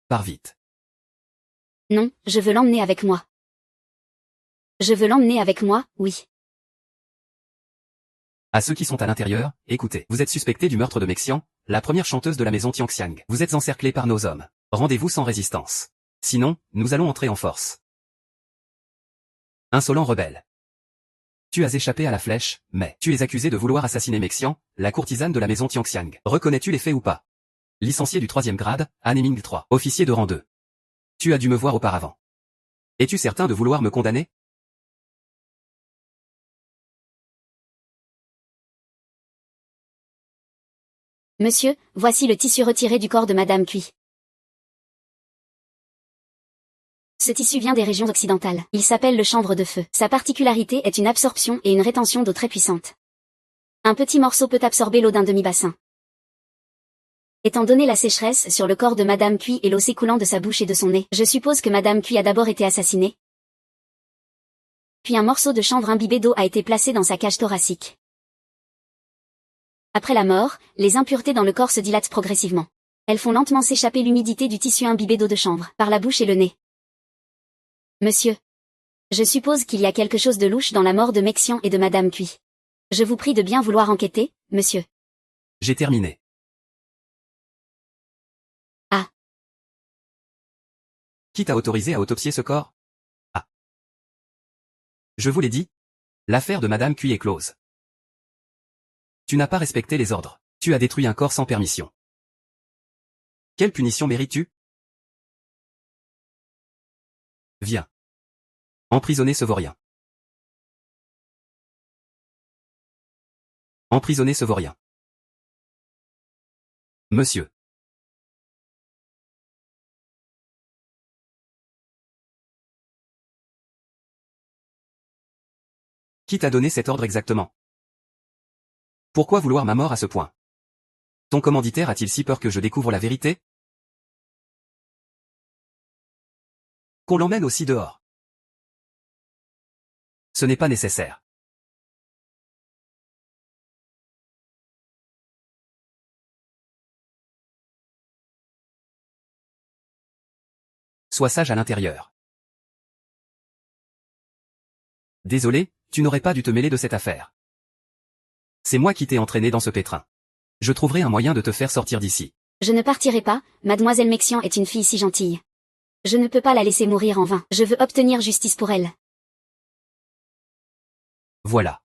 Pars vite. Non, je veux l'emmener avec moi. Je veux l'emmener avec moi, oui. À ceux qui sont à l'intérieur, écoutez. Vous êtes suspecté du meurtre de Mexian, la première chanteuse de la maison Tianxiang. Vous êtes encerclé par nos hommes. Rendez-vous sans résistance. Sinon, nous allons entrer en force. Insolent rebelle. Tu as échappé à la flèche, mais tu es accusé de vouloir assassiner Mexian, la courtisane de la maison Tianxiang. Reconnais-tu les faits ou pas? Licencié du 3e grade, Anneming 3. Officier de rang 2. Tu as dû me voir auparavant. Es-tu certain de vouloir me condamner? Monsieur, voici le tissu retiré du corps de Madame Cui. Ce tissu vient des régions occidentales. Il s'appelle le chanvre de feu. Sa particularité est une absorption et une rétention d'eau très puissante. Un petit morceau peut absorber l'eau d'un demi-bassin. Étant donné la sécheresse sur le corps de Madame Cui et l'eau s'écoulant de sa bouche et de son nez, je suppose que Madame Cui a d'abord été assassinée. Puis un morceau de chanvre imbibé d'eau a été placé dans sa cage thoracique. Après la mort, les impuretés dans le corps se dilatent progressivement. Elles font lentement s'échapper l'humidité du tissu imbibé d'eau de chanvre, par la bouche et le nez. Monsieur. Je suppose qu'il y a quelque chose de louche dans la mort de Mexian et de Madame Cui. Je vous prie de bien vouloir enquêter, monsieur. J'ai terminé. Ah. Qui t'a autorisé à autopsier ce corps? Ah. Je vous l'ai dit. L'affaire de Madame Cui est close. Tu n'as pas respecté les ordres. Tu as détruit un corps sans permission. Quelle punition mérites-tu? Viens. Emprisonner ce vaurien. Emprisonner ce vaurien. Monsieur. Qui t'a donné cet ordre exactement? Pourquoi vouloir ma mort à ce point? Ton commanditaire a-t-il si peur que je découvre la vérité? Qu'on l'emmène aussi dehors. Ce n'est pas nécessaire. Sois sage à l'intérieur. Désolé, tu n'aurais pas dû te mêler de cette affaire. C'est moi qui t'ai entraîné dans ce pétrin. Je trouverai un moyen de te faire sortir d'ici. Je ne partirai pas, mademoiselle Mexian est une fille si gentille. Je ne peux pas la laisser mourir en vain. Je veux obtenir justice pour elle. Voilà.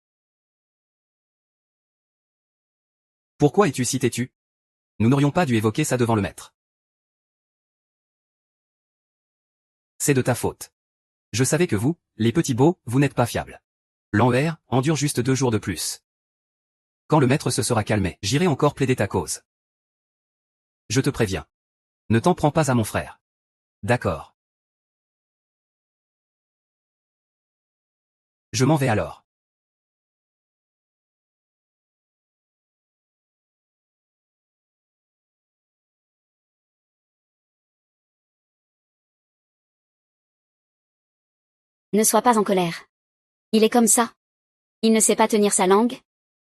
Pourquoi es-tu si têtu? Nous n'aurions pas dû évoquer ça devant le maître. C'est de ta faute. Je savais que vous, les petits beaux, vous n'êtes pas fiables. L'envers endure juste 2 jours de plus. Quand le maître se sera calmé, j'irai encore plaider ta cause. Je te préviens. Ne t'en prends pas à mon frère. D'accord. Je m'en vais alors. Ne sois pas en colère. Il est comme ça. Il ne sait pas tenir sa langue,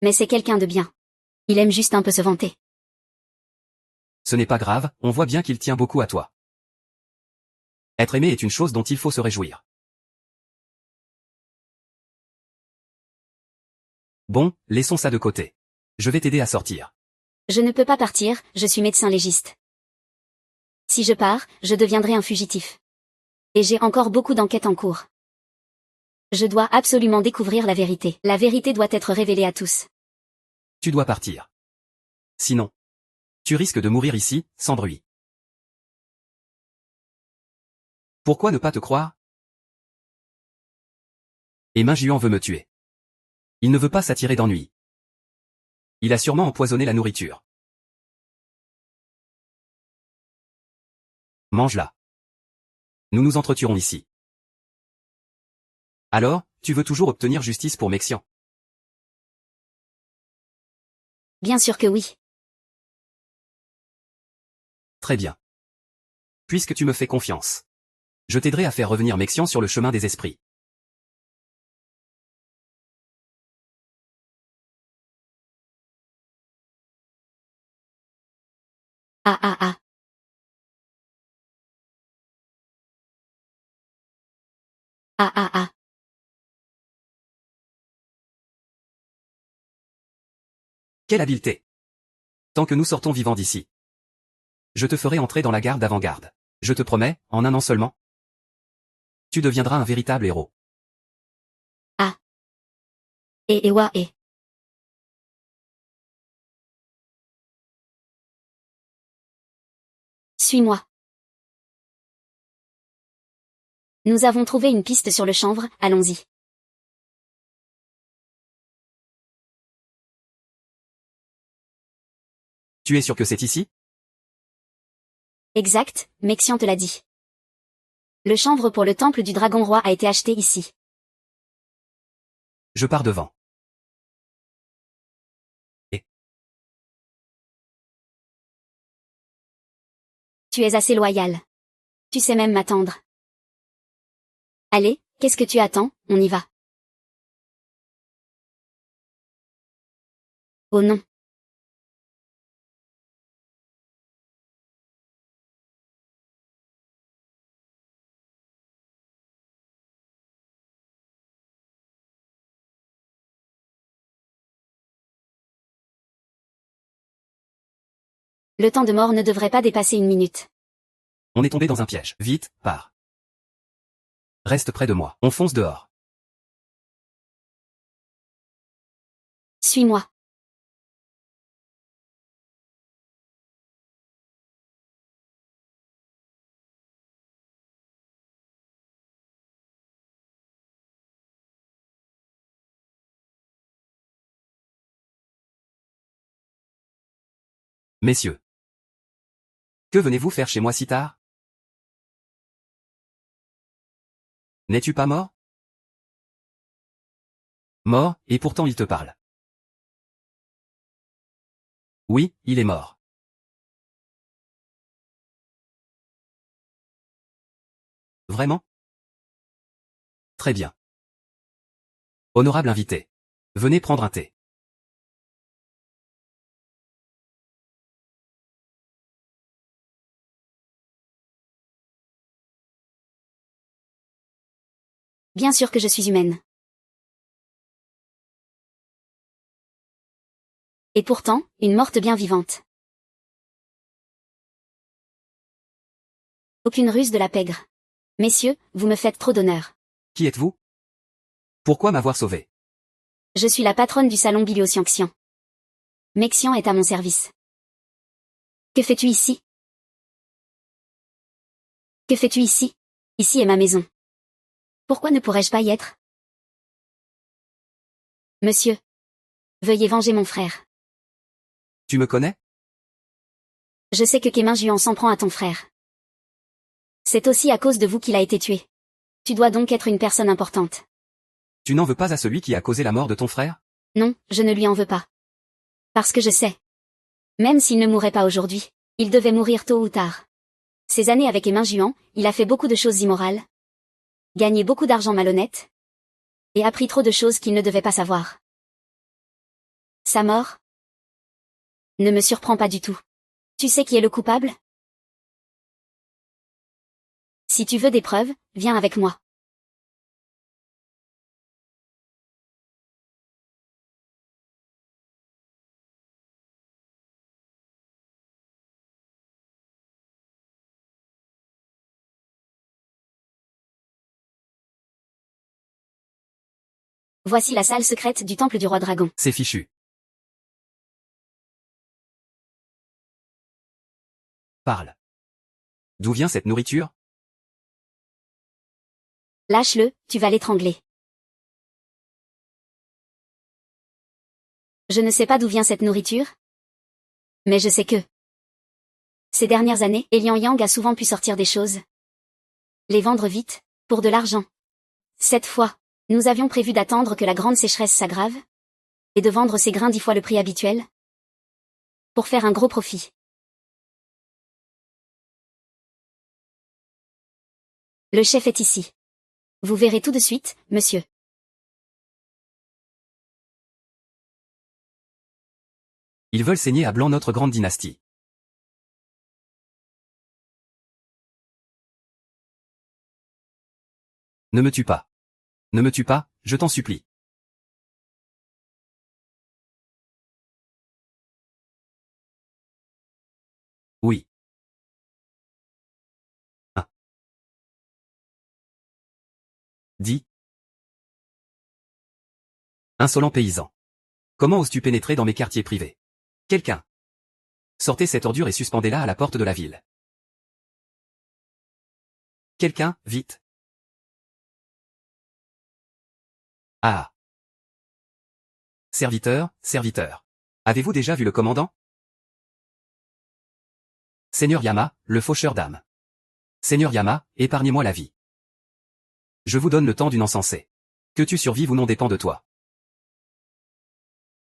mais c'est quelqu'un de bien. Il aime juste un peu se vanter. Ce n'est pas grave, on voit bien qu'il tient beaucoup à toi. Être aimé est une chose dont il faut se réjouir. Bon, laissons ça de côté. Je vais t'aider à sortir. Je ne peux pas partir, je suis médecin légiste. Si je pars, je deviendrai un fugitif. Et j'ai encore beaucoup d'enquêtes en cours. Je dois absolument découvrir la vérité. La vérité doit être révélée à tous. Tu dois partir. Sinon, tu risques de mourir ici, sans bruit. Pourquoi ne pas te croire? Et Minjuan veut me tuer. Il ne veut pas s'attirer d'ennui. Il a sûrement empoisonné la nourriture. Mange-la. Nous nous entretuerons ici. Alors, tu veux toujours obtenir justice pour Mexian? Bien sûr que oui. Très bien. Puisque tu me fais confiance. Je t'aiderai à faire revenir Mexian sur le chemin des esprits. Ah ah ah. Ah ah ah. Quelle habileté! Tant que nous sortons vivants d'ici. Je te ferai entrer dans la garde d'avant-garde. Je te promets, en un an seulement. Tu deviendras un véritable héros. Ah. Et ouah et. Suis-moi. Nous avons trouvé une piste sur le chanvre, allons-y. Tu es sûr que c'est ici? Exact, Mexian te l'a dit. Le chanvre pour le temple du dragon roi a été acheté ici. Je pars devant. Et Tu es assez loyal. Tu sais même m'attendre. Allez, qu'est-ce que tu attends, on y va. Oh non. Le temps de mort ne devrait pas dépasser une minute. on est tombé dans un piège. Vite, pars. Reste près de moi. On fonce dehors. Suis-moi. Messieurs. Que venez-vous faire chez moi si tard? N'es-tu pas mort? Mort, et pourtant il te parle. Oui, il est mort. Vraiment? Très bien. Honorable invité. Venez prendre un thé. Bien sûr que je suis humaine. Et pourtant, une morte bien vivante. Aucune ruse de la pègre. Messieurs, vous me faites trop d'honneur. Qui êtes-vous? Pourquoi m'avoir sauvé? Je suis la patronne du salon Bibliocianxian. Mexian est à mon service. Que fais-tu ici? Que fais-tu ici? Ici est ma maison. Pourquoi ne pourrais-je pas y être? Monsieur. Veuillez venger mon frère. Tu me connais? Je sais que Kémin Juan s'en prend à ton frère. C'est aussi à cause de vous qu'il a été tué. Tu dois donc être une personne importante. Tu n'en veux pas à celui qui a causé la mort de ton frère? Non, je ne lui en veux pas. Parce que je sais. Même s'il ne mourrait pas aujourd'hui, il devait mourir tôt ou tard. Ces années avec Kémin Juan, il a fait beaucoup de choses immorales. Gagné beaucoup d'argent malhonnête. Et appris trop de choses qu'il ne devait pas savoir. Sa mort ne me surprend pas du tout. Tu sais qui est le coupable? Si tu veux des preuves, viens avec moi. Voici la salle secrète du temple du roi dragon. C'est fichu. Parle. D'où vient cette nourriture? Lâche-le, tu vas l'étrangler. Je ne sais pas d'où vient cette nourriture. Mais je sais que... Ces dernières années, Elian Yang a souvent pu sortir des choses. Les vendre vite, pour de l'argent. Cette fois, nous avions prévu d'attendre que la grande sécheresse s'aggrave. Et de vendre ces grains 10 fois le prix habituel. Pour faire un gros profit. Le chef est ici. Vous verrez tout de suite, monsieur. Ils veulent saigner à blanc notre grande dynastie. Ne me tue pas. Ne me tue pas, je t'en supplie. Oui. Ah. Dis. Insolent paysan. Comment oses-tu pénétrer dans mes quartiers privés? Quelqu'un. Sortez cette ordure et suspendez-la à la porte de la ville. Quelqu'un, vite. Ah. Serviteur, serviteur. Avez-vous déjà vu le commandant? Seigneur Yama, le faucheur d'âmes. Seigneur Yama, épargnez-moi la vie. Je vous donne le temps d'une encensée. Que tu survives ou non dépend de toi.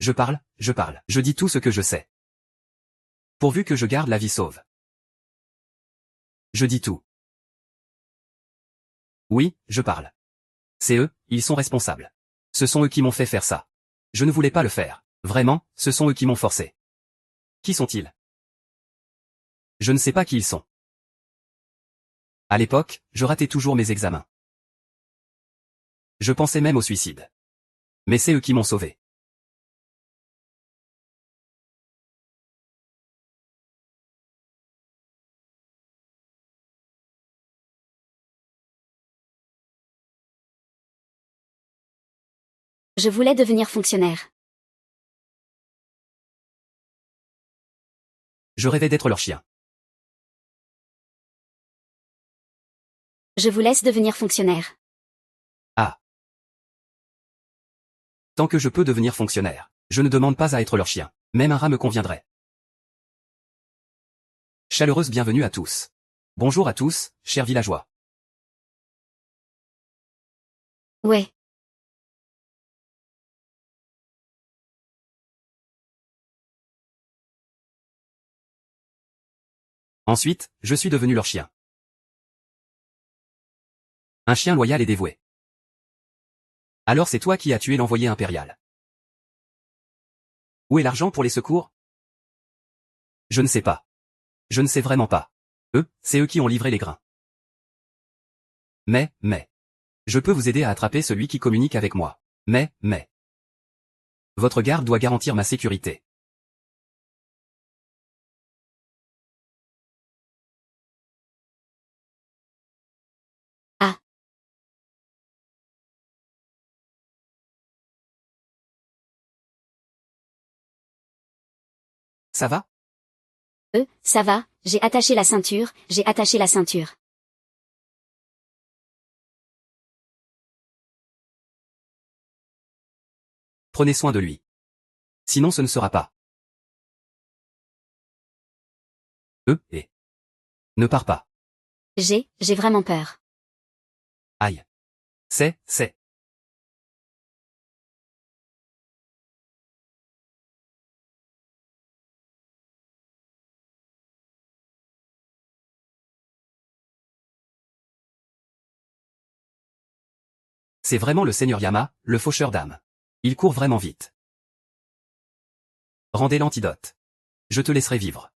Je parle, je dis tout ce que je sais. Pourvu que je garde la vie sauve. Je dis tout. Oui, je parle. C'est eux, ils sont responsables. Ce sont eux qui m'ont fait faire ça. Je ne voulais pas le faire. Vraiment, ce sont eux qui m'ont forcé. Qui sont-ils? Je ne sais pas qui ils sont. À l'époque, je ratais toujours mes examens. Je pensais même au suicide. Mais c'est eux qui m'ont sauvé. Je voulais devenir fonctionnaire. Je rêvais d'être leur chien. Je vous laisse devenir fonctionnaire. Ah. Tant que je peux devenir fonctionnaire, je ne demande pas à être leur chien. Même un rat me conviendrait. Chaleureuse bienvenue à tous. Bonjour à tous, chers villageois. Ouais. Ensuite, je suis devenu leur chien. Un chien loyal et dévoué. Alors c'est toi qui as tué l'envoyé impérial. Où est l'argent pour les secours? Je ne sais pas. Je ne sais vraiment pas. C'est eux qui ont livré les grains. Mais. Je peux vous aider à attraper celui qui communique avec moi. Mais. Votre garde doit garantir ma sécurité. Ah. Ça va? Ça va, j'ai attaché la ceinture, j'ai attaché la ceinture. Prenez soin de lui. Sinon ce ne sera pas. Et. Ne pars pas. J'ai vraiment peur. Aïe. C'est. C'est vraiment le seigneur Yama, le faucheur d'âmes. Il court vraiment vite. Rendez l'antidote. Je te laisserai vivre.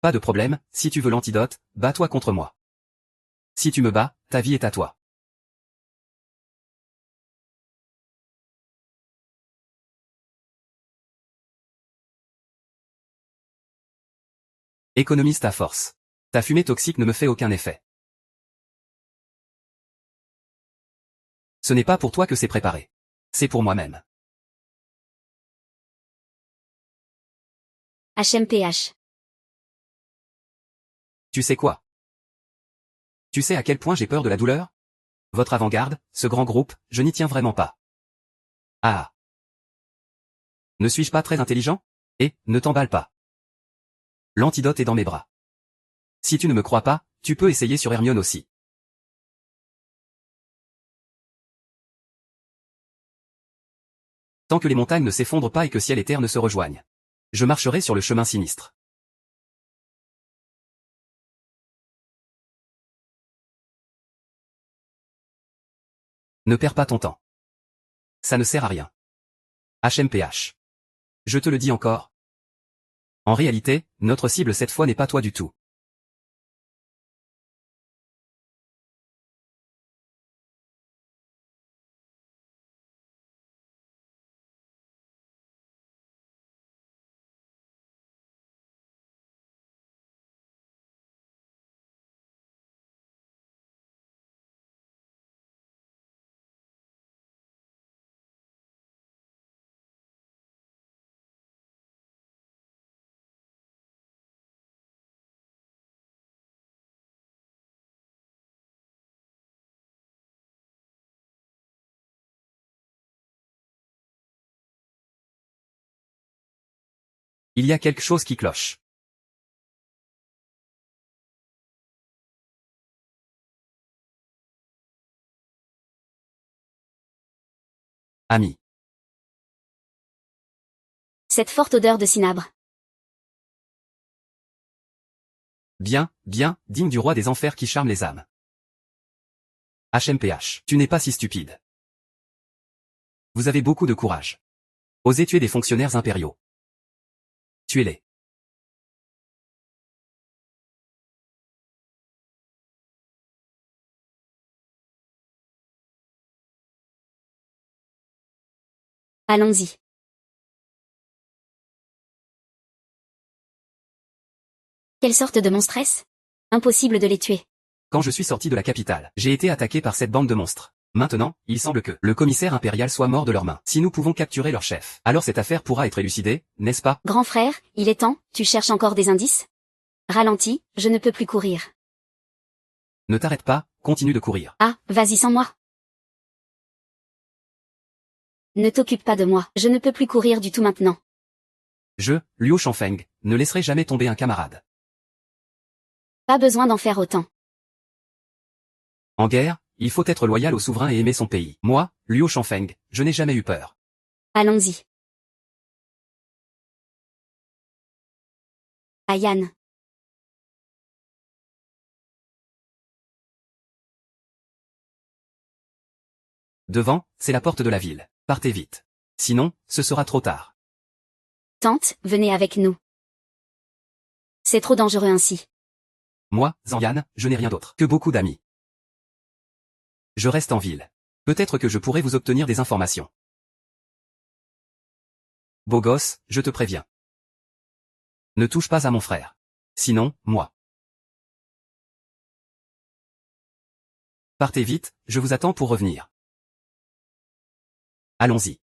Pas de problème, si tu veux l'antidote, bats-toi contre moi. Si tu me bats, ta vie est à toi. Économiste à force. Ta fumée toxique ne me fait aucun effet. Ce n'est pas pour toi que c'est préparé. C'est pour moi-même. HMPH. Tu sais quoi? Tu sais à quel point j'ai peur de la douleur? Votre avant-garde, ce grand groupe, je n'y tiens vraiment pas. Ah. Ne suis-je pas très intelligent? Ne t'emballe pas. L'antidote est dans mes bras. Si tu ne me crois pas, tu peux essayer sur Hermione aussi. Tant que les montagnes ne s'effondrent pas et que ciel et terre ne se rejoignent. Je marcherai sur le chemin sinistre. Ne perds pas ton temps. Ça ne sert à rien. HMPH. Je te le dis encore. En réalité, notre cible cette fois n'est pas toi du tout. Il y a quelque chose qui cloche. Ami. Cette forte odeur de cinabre. Bien, bien, digne du roi des enfers qui charme les âmes. HMPH. Tu n'es pas si stupide. Vous avez beaucoup de courage. Osez tuer des fonctionnaires impériaux. Tuez-les. Allons-y. Quelle sorte de monstre est-ce? Impossible de les tuer. Quand je suis sorti de la capitale, j'ai été attaqué par cette bande de monstres. Maintenant, il semble que le commissaire impérial soit mort de leurs mains. Si nous pouvons capturer leur chef, alors cette affaire pourra être élucidée, n'est-ce pas? Grand frère, il est temps, tu cherches encore des indices? Ralentis, je ne peux plus courir. Ne t'arrête pas, continue de courir. Ah, vas-y sans moi. Ne t'occupe pas de moi, je ne peux plus courir du tout maintenant. Je, Liu Shanfeng, ne laisserai jamais tomber un camarade. Pas besoin d'en faire autant. En guerre, il faut être loyal au souverain et aimer son pays. Moi, Liu Shanfeng, je n'ai jamais eu peur. Allons-y. Ayan. Devant, c'est la porte de la ville. Partez vite. Sinon, ce sera trop tard. Tante, venez avec nous. C'est trop dangereux ainsi. Moi, Zanyan, je n'ai rien d'autre que beaucoup d'amis. Je reste en ville. Peut-être que je pourrai vous obtenir des informations. Beau gosse, je te préviens. Ne touche pas à mon frère. Sinon, moi. Partez vite, je vous attends pour revenir. Allons-y.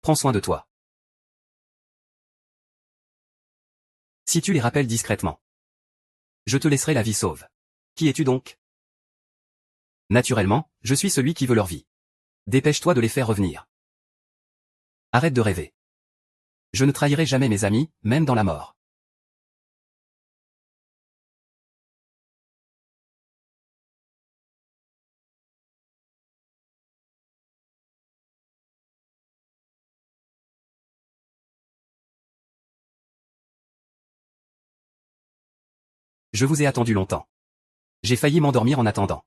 Prends soin de toi. Si tu les rappelles discrètement. Je te laisserai la vie sauve. Qui es-tu donc? Naturellement, je suis celui qui veut leur vie. Dépêche-toi de les faire revenir. Arrête de rêver. Je ne trahirai jamais mes amis, même dans la mort. Je vous ai attendu longtemps. J'ai failli m'endormir en attendant.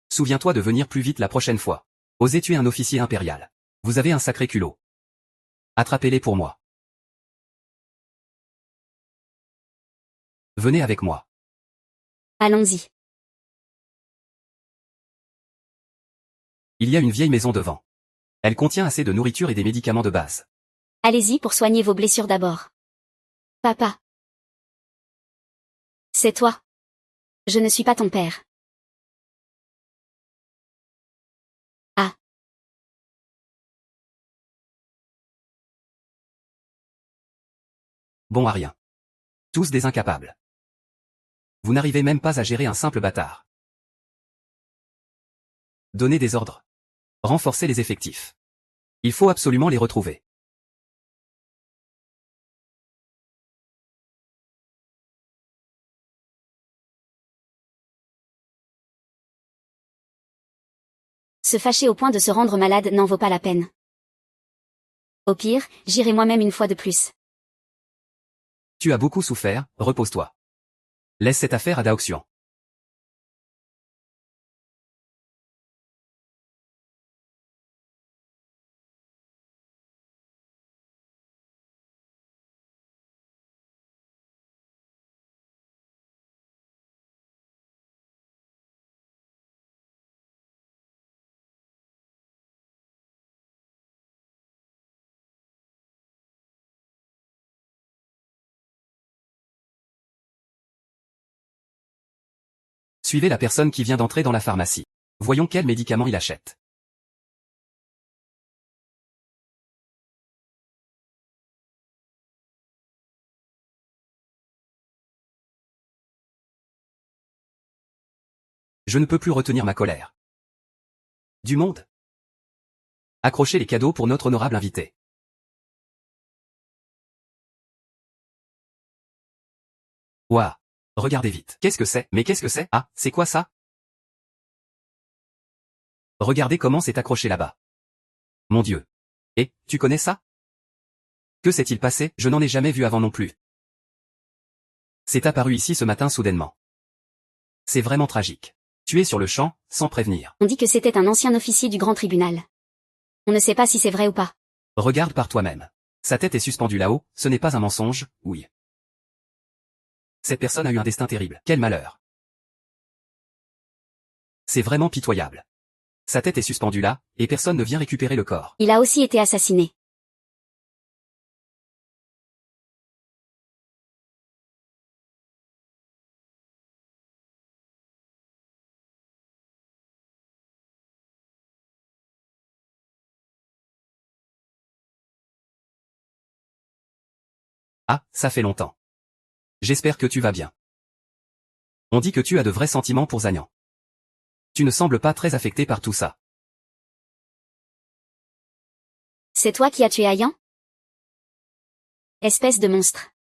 Souviens-toi de venir plus vite la prochaine fois. Osez tuer un officier impérial. Vous avez un sacré culot. Attrapez-les pour moi. Venez avec moi. Allons-y. Il y a une vieille maison devant. Elle contient assez de nourriture et des médicaments de base. Allez-y pour soigner vos blessures d'abord. Papa. C'est toi. Je ne suis pas ton père. Ah. Bon à rien. Tous des incapables. Vous n'arrivez même pas à gérer un simple bâtard. Donnez des ordres. Renforcez les effectifs. Il faut absolument les retrouver. Se fâcher au point de se rendre malade n'en vaut pas la peine. Au pire, j'irai moi-même une fois de plus. Tu as beaucoup souffert, repose-toi. Laisse cette affaire à Daoxian. Suivez la personne qui vient d'entrer dans la pharmacie. Voyons quel médicament il achète. Je ne peux plus retenir ma colère. Du monde. Accrochez les cadeaux pour notre honorable invité. Ouah. Regardez vite. Qu'est-ce que c'est? Mais qu'est-ce que c'est? Ah, c'est quoi ça? Regardez comment c'est accroché là-bas. Mon Dieu. Et, tu connais ça? Que s'est-il passé? Je n'en ai jamais vu avant non plus. C'est apparu ici ce matin soudainement. C'est vraiment tragique. Tué sur le champ, sans prévenir. On dit que c'était un ancien officier du grand tribunal. On ne sait pas si c'est vrai ou pas. Regarde par toi-même. Sa tête est suspendue là-haut, ce n'est pas un mensonge, oui. Cette personne a eu un destin terrible. Quel malheur. C'est vraiment pitoyable. Sa tête est suspendue là, et personne ne vient récupérer le corps. Il a aussi été assassiné. Ah, ça fait longtemps. J'espère que tu vas bien. On dit que tu as de vrais sentiments pour Zagnan. Tu ne sembles pas très affecté par tout ça. C'est toi qui as tué Ayan? Espèce de monstre.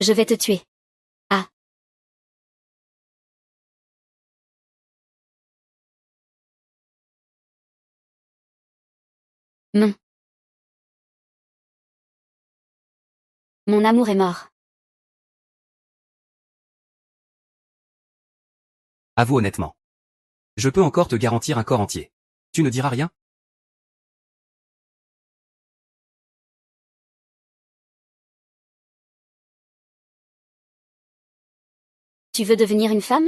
Je vais te tuer. Ah. Non. Mon amour est mort. Avoue honnêtement. Je peux encore te garantir un corps entier. Tu ne diras rien? Tu veux devenir une femme?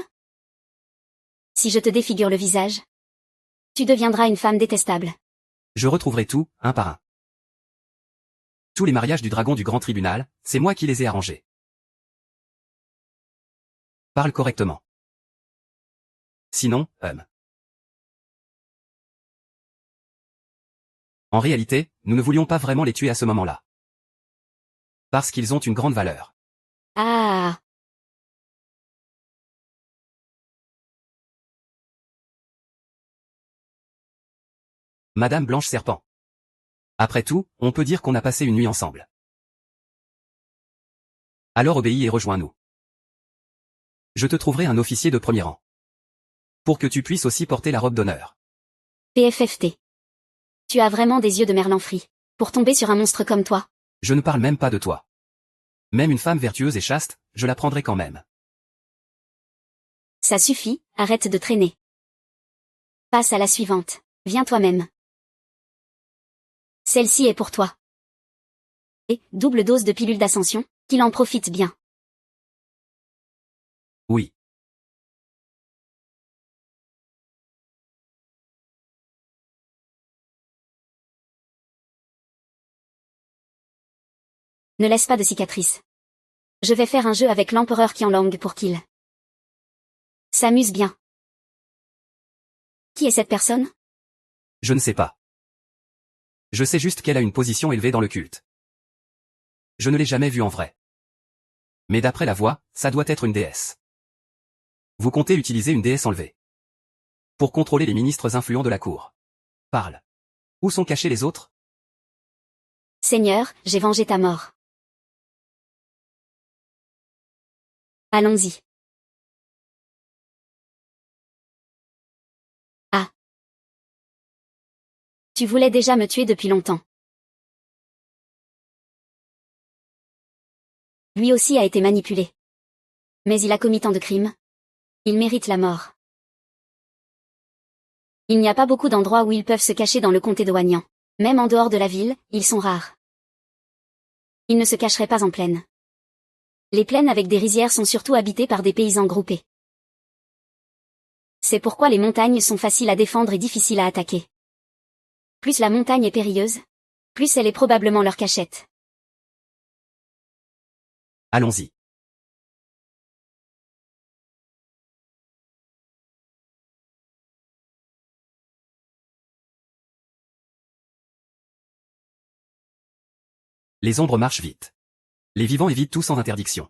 Si je te défigure le visage, tu deviendras une femme détestable. Je retrouverai tout, un par un. Tous les mariages du dragon du grand tribunal, c'est moi qui les ai arrangés. Parle correctement. Sinon, En réalité, nous ne voulions pas vraiment les tuer à ce moment-là. Parce qu'ils ont une grande valeur. Ah. Madame Blanche Serpent. Après tout, on peut dire qu'on a passé une nuit ensemble. Alors obéis et rejoins-nous. Je te trouverai un officier de premier rang. Pour que tu puisses aussi porter la robe d'honneur. PFFT. Tu as vraiment des yeux de merlan frit. Pour tomber sur un monstre comme toi. Je ne parle même pas de toi. Même une femme vertueuse et chaste, je la prendrai quand même. Ça suffit, arrête de traîner. Passe à la suivante. Viens toi-même. Celle-ci est pour toi. Et, double dose de pilule d'ascension, qu'il en profite bien. Oui. Ne laisse pas de cicatrices. Je vais faire un jeu avec l'empereur qui en langue pour qu'il s'amuse bien. Qui est cette personne? Je ne sais pas. Je sais juste qu'elle a une position élevée dans le culte. Je ne l'ai jamais vue en vrai. Mais d'après la voix, ça doit être une déesse. Vous comptez utiliser une déesse enlevée. Pour contrôler les ministres influents de la cour. Parle. Où sont cachés les autres? Seigneur, j'ai vengé ta mort. Allons-y. Ah. Tu voulais déjà me tuer depuis longtemps. Lui aussi a été manipulé. Mais il a commis tant de crimes. Il mérite la mort. Il n'y a pas beaucoup d'endroits où ils peuvent se cacher dans le comté de Wagnan. Même en dehors de la ville, ils sont rares. Ils ne se cacheraient pas en plaine. Les plaines avec des rizières sont surtout habitées par des paysans groupés. C'est pourquoi les montagnes sont faciles à défendre et difficiles à attaquer. Plus la montagne est périlleuse, plus elle est probablement leur cachette. Allons-y. Les ombres marchent vite. Les vivants évitent tout sans interdiction.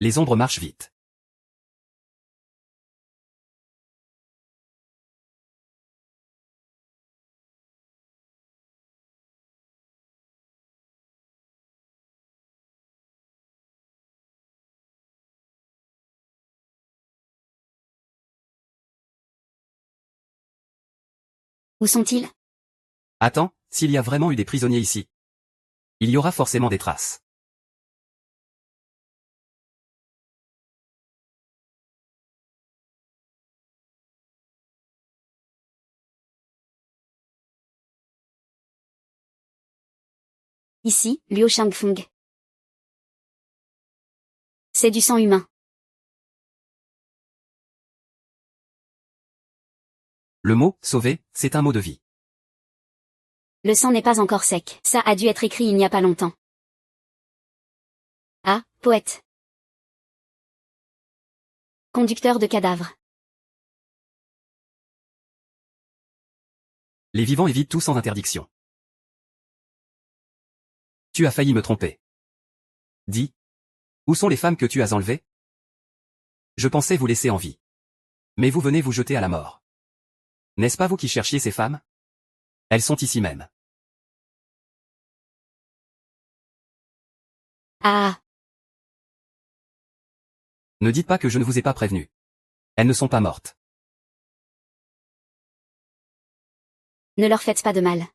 Les ombres marchent vite. Où sont-ils? Attends, s'il y a vraiment eu des prisonniers ici, il y aura forcément des traces. Ici, Luo Shangfeng. C'est du sang humain. Le mot « sauver », c'est un mot de vie. Le sang n'est pas encore sec. Ça a dû être écrit il n'y a pas longtemps. Ah, poète. Conducteur de cadavres. Les vivants évitent tout sans interdiction. Tu as failli me tromper. Dis. Où sont les femmes que tu as enlevées? Je pensais vous laisser en vie. Mais vous venez vous jeter à la mort. N'est-ce pas vous qui cherchiez ces femmes? Elles sont ici même. Ah. Ne dites pas que je ne vous ai pas prévenu. Elles ne sont pas mortes. Ne leur faites pas de mal.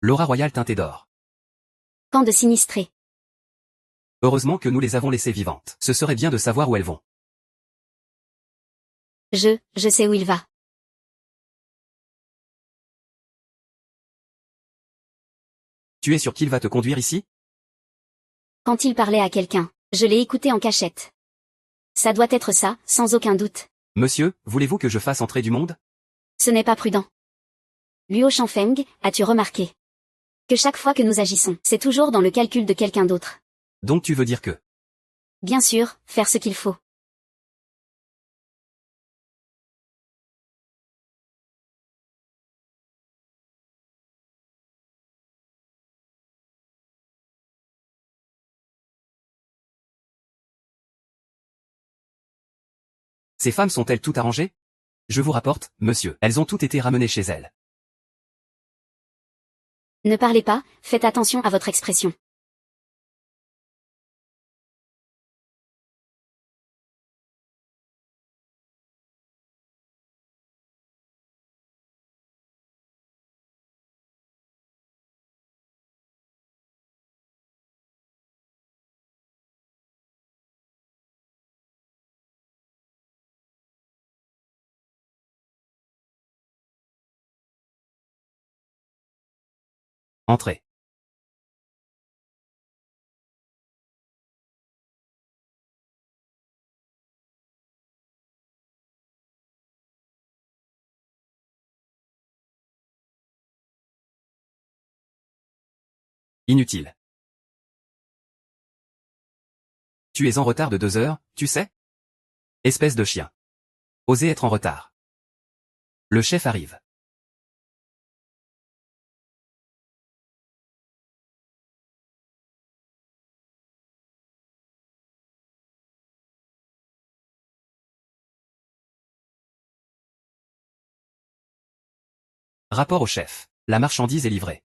L'aura royale teintée d'or. Camp de sinistrés. Heureusement que nous les avons laissées vivantes. Ce serait bien de savoir où elles vont. Je sais où il va. Tu es sûr qu'il va te conduire ici? Quand il parlait à quelqu'un, je l'ai écouté en cachette. Ça doit être ça, sans aucun doute. Monsieur, voulez-vous que je fasse entrer du monde? Ce n'est pas prudent. Luo Shangfeng, as-tu remarqué que chaque fois que nous agissons, c'est toujours dans le calcul de quelqu'un d'autre. Donc tu veux dire que... Bien sûr, faire ce qu'il faut. Ces femmes sont-elles toutes arrangées? Je vous rapporte, monsieur, elles ont toutes été ramenées chez elles. Ne parlez pas, faites attention à votre expression. Entrez. Inutile. Tu es en retard de 2 heures, tu sais? Espèce de chien. Osez être en retard. Le chef arrive. Rapport au chef. La marchandise est livrée.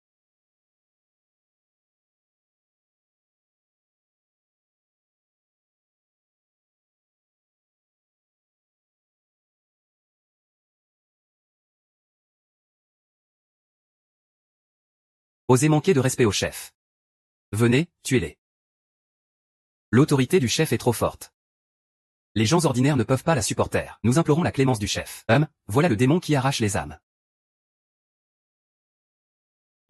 Osez manquer de respect au chef. Venez, tuez-les. L'autorité du chef est trop forte. Les gens ordinaires ne peuvent pas la supporter. Nous implorons la clémence du chef. Voilà le démon qui arrache les âmes.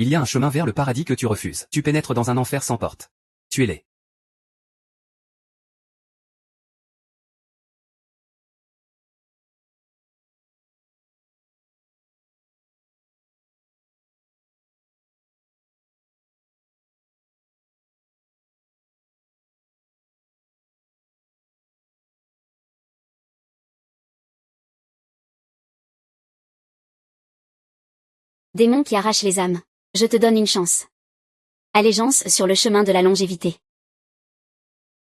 Il y a un chemin vers le paradis que tu refuses. Tu pénètres dans un enfer sans porte. Tuez-les. Démon qui arrache les âmes. Je te donne une chance. Allégeance sur le chemin de la longévité.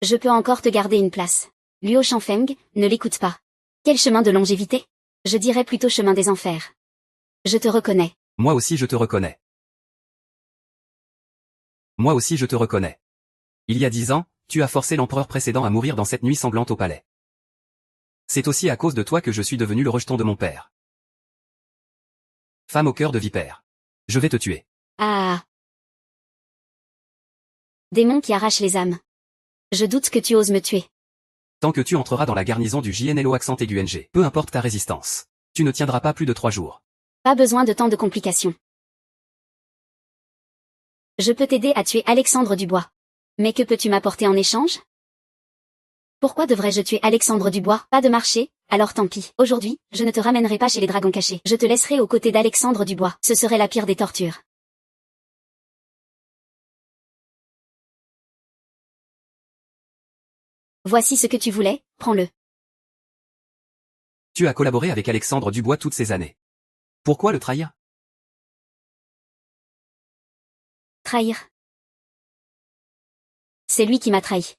Je peux encore te garder une place. Luo Shanfeng, ne l'écoute pas. Quel chemin de longévité? Je dirais plutôt chemin des enfers. Je te reconnais. Moi aussi je te reconnais. Moi aussi je te reconnais. Il y a 10 ans, tu as forcé l'empereur précédent à mourir dans cette nuit sanglante au palais. C'est aussi à cause de toi que je suis devenu le rejeton de mon père. Femme au cœur de vipère. Je vais te tuer. Ah. Démon qui arrache les âmes. Je doute que tu oses me tuer. Tant que tu entreras dans la garnison du JNLO accent aigu NG, peu importe ta résistance. Tu ne tiendras pas plus de 3 jours. Pas besoin de tant de complications. Je peux t'aider à tuer Alexandre Dubois. Mais que peux-tu m'apporter en échange? Pourquoi devrais-je tuer Alexandre Dubois? Pas de marché, alors tant pis. Aujourd'hui, je ne te ramènerai pas chez les dragons cachés. Je te laisserai aux côtés d'Alexandre Dubois. Ce serait la pire des tortures. Voici ce que tu voulais, prends-le. Tu as collaboré avec Alexandre Dubois toutes ces années. Pourquoi le trahir? Trahir. C'est lui qui m'a trahi.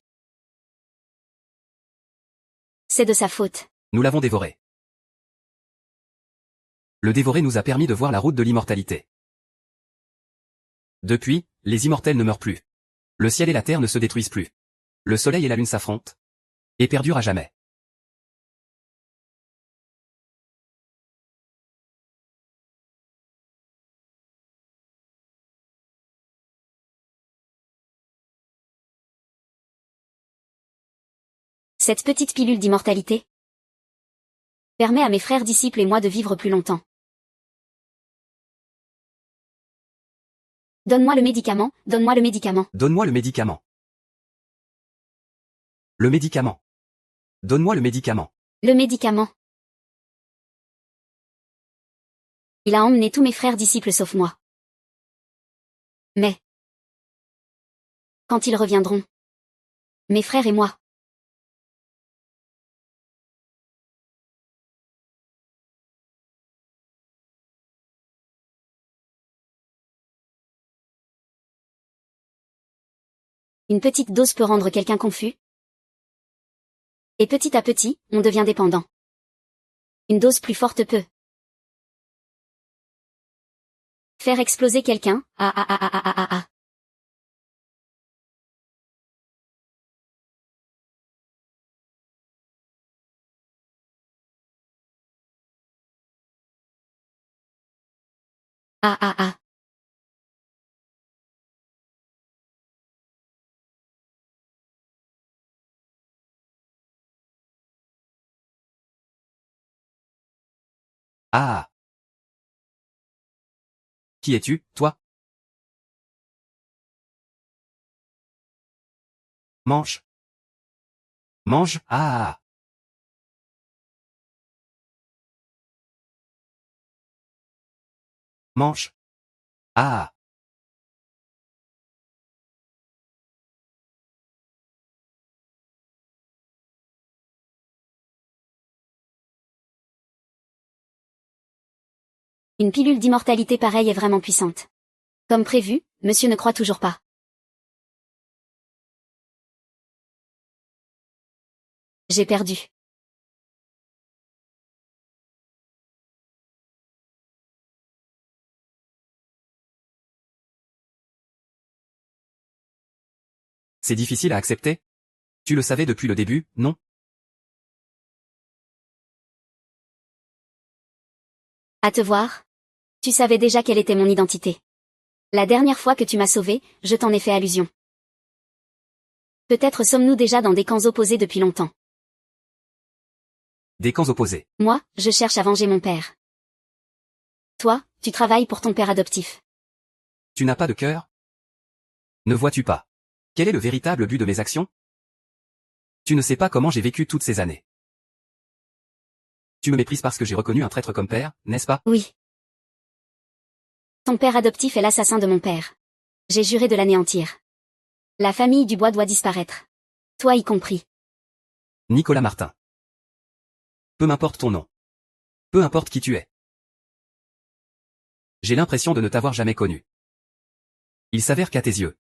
C'est de sa faute. Nous l'avons dévoré. Le dévorer nous a permis de voir la route de l'immortalité. Depuis, les immortels ne meurent plus. Le ciel et la terre ne se détruisent plus. Le soleil et la lune s'affrontent. Et perdurent à jamais. Cette petite pilule d'immortalité permet à mes frères disciples et moi de vivre plus longtemps. Donne-moi le médicament, donne-moi le médicament. Donne-moi le médicament. Le médicament. Donne-moi le médicament. Le médicament. Il a emmené tous mes frères disciples sauf moi. Mais quand ils reviendront, mes frères et moi, une petite dose peut rendre quelqu'un confus. Et petit à petit, on devient dépendant. Une dose plus forte peut faire exploser quelqu'un. Ah ah ah ah ah ah ah. Ah ah ah. Ah. Qui es-tu, toi? Mange. Mange. Ah. Mange. Ah. Une pilule d'immortalité pareille est vraiment puissante. Comme prévu, monsieur ne croit toujours pas. J'ai perdu. C'est difficile à accepter? Tu le savais depuis le début, non? À te voir. Tu savais déjà quelle était mon identité. La dernière fois que tu m'as sauvé, je t'en ai fait allusion. Peut-être sommes-nous déjà dans des camps opposés depuis longtemps. Des camps opposés. Moi, je cherche à venger mon père. Toi, tu travailles pour ton père adoptif. Tu n'as pas de cœur? Ne vois-tu pas? Quel est le véritable but de mes actions? Tu ne sais pas comment j'ai vécu toutes ces années. Tu me méprises parce que j'ai reconnu un traître comme père, n'est-ce pas? Oui. Ton père adoptif est l'assassin de mon père. J'ai juré de l'anéantir. La famille Dubois doit disparaître. Toi y compris. Nicolas Martin. Peu m'importe ton nom. Peu importe qui tu es. J'ai l'impression de ne t'avoir jamais connu. Il s'avère qu'à tes yeux,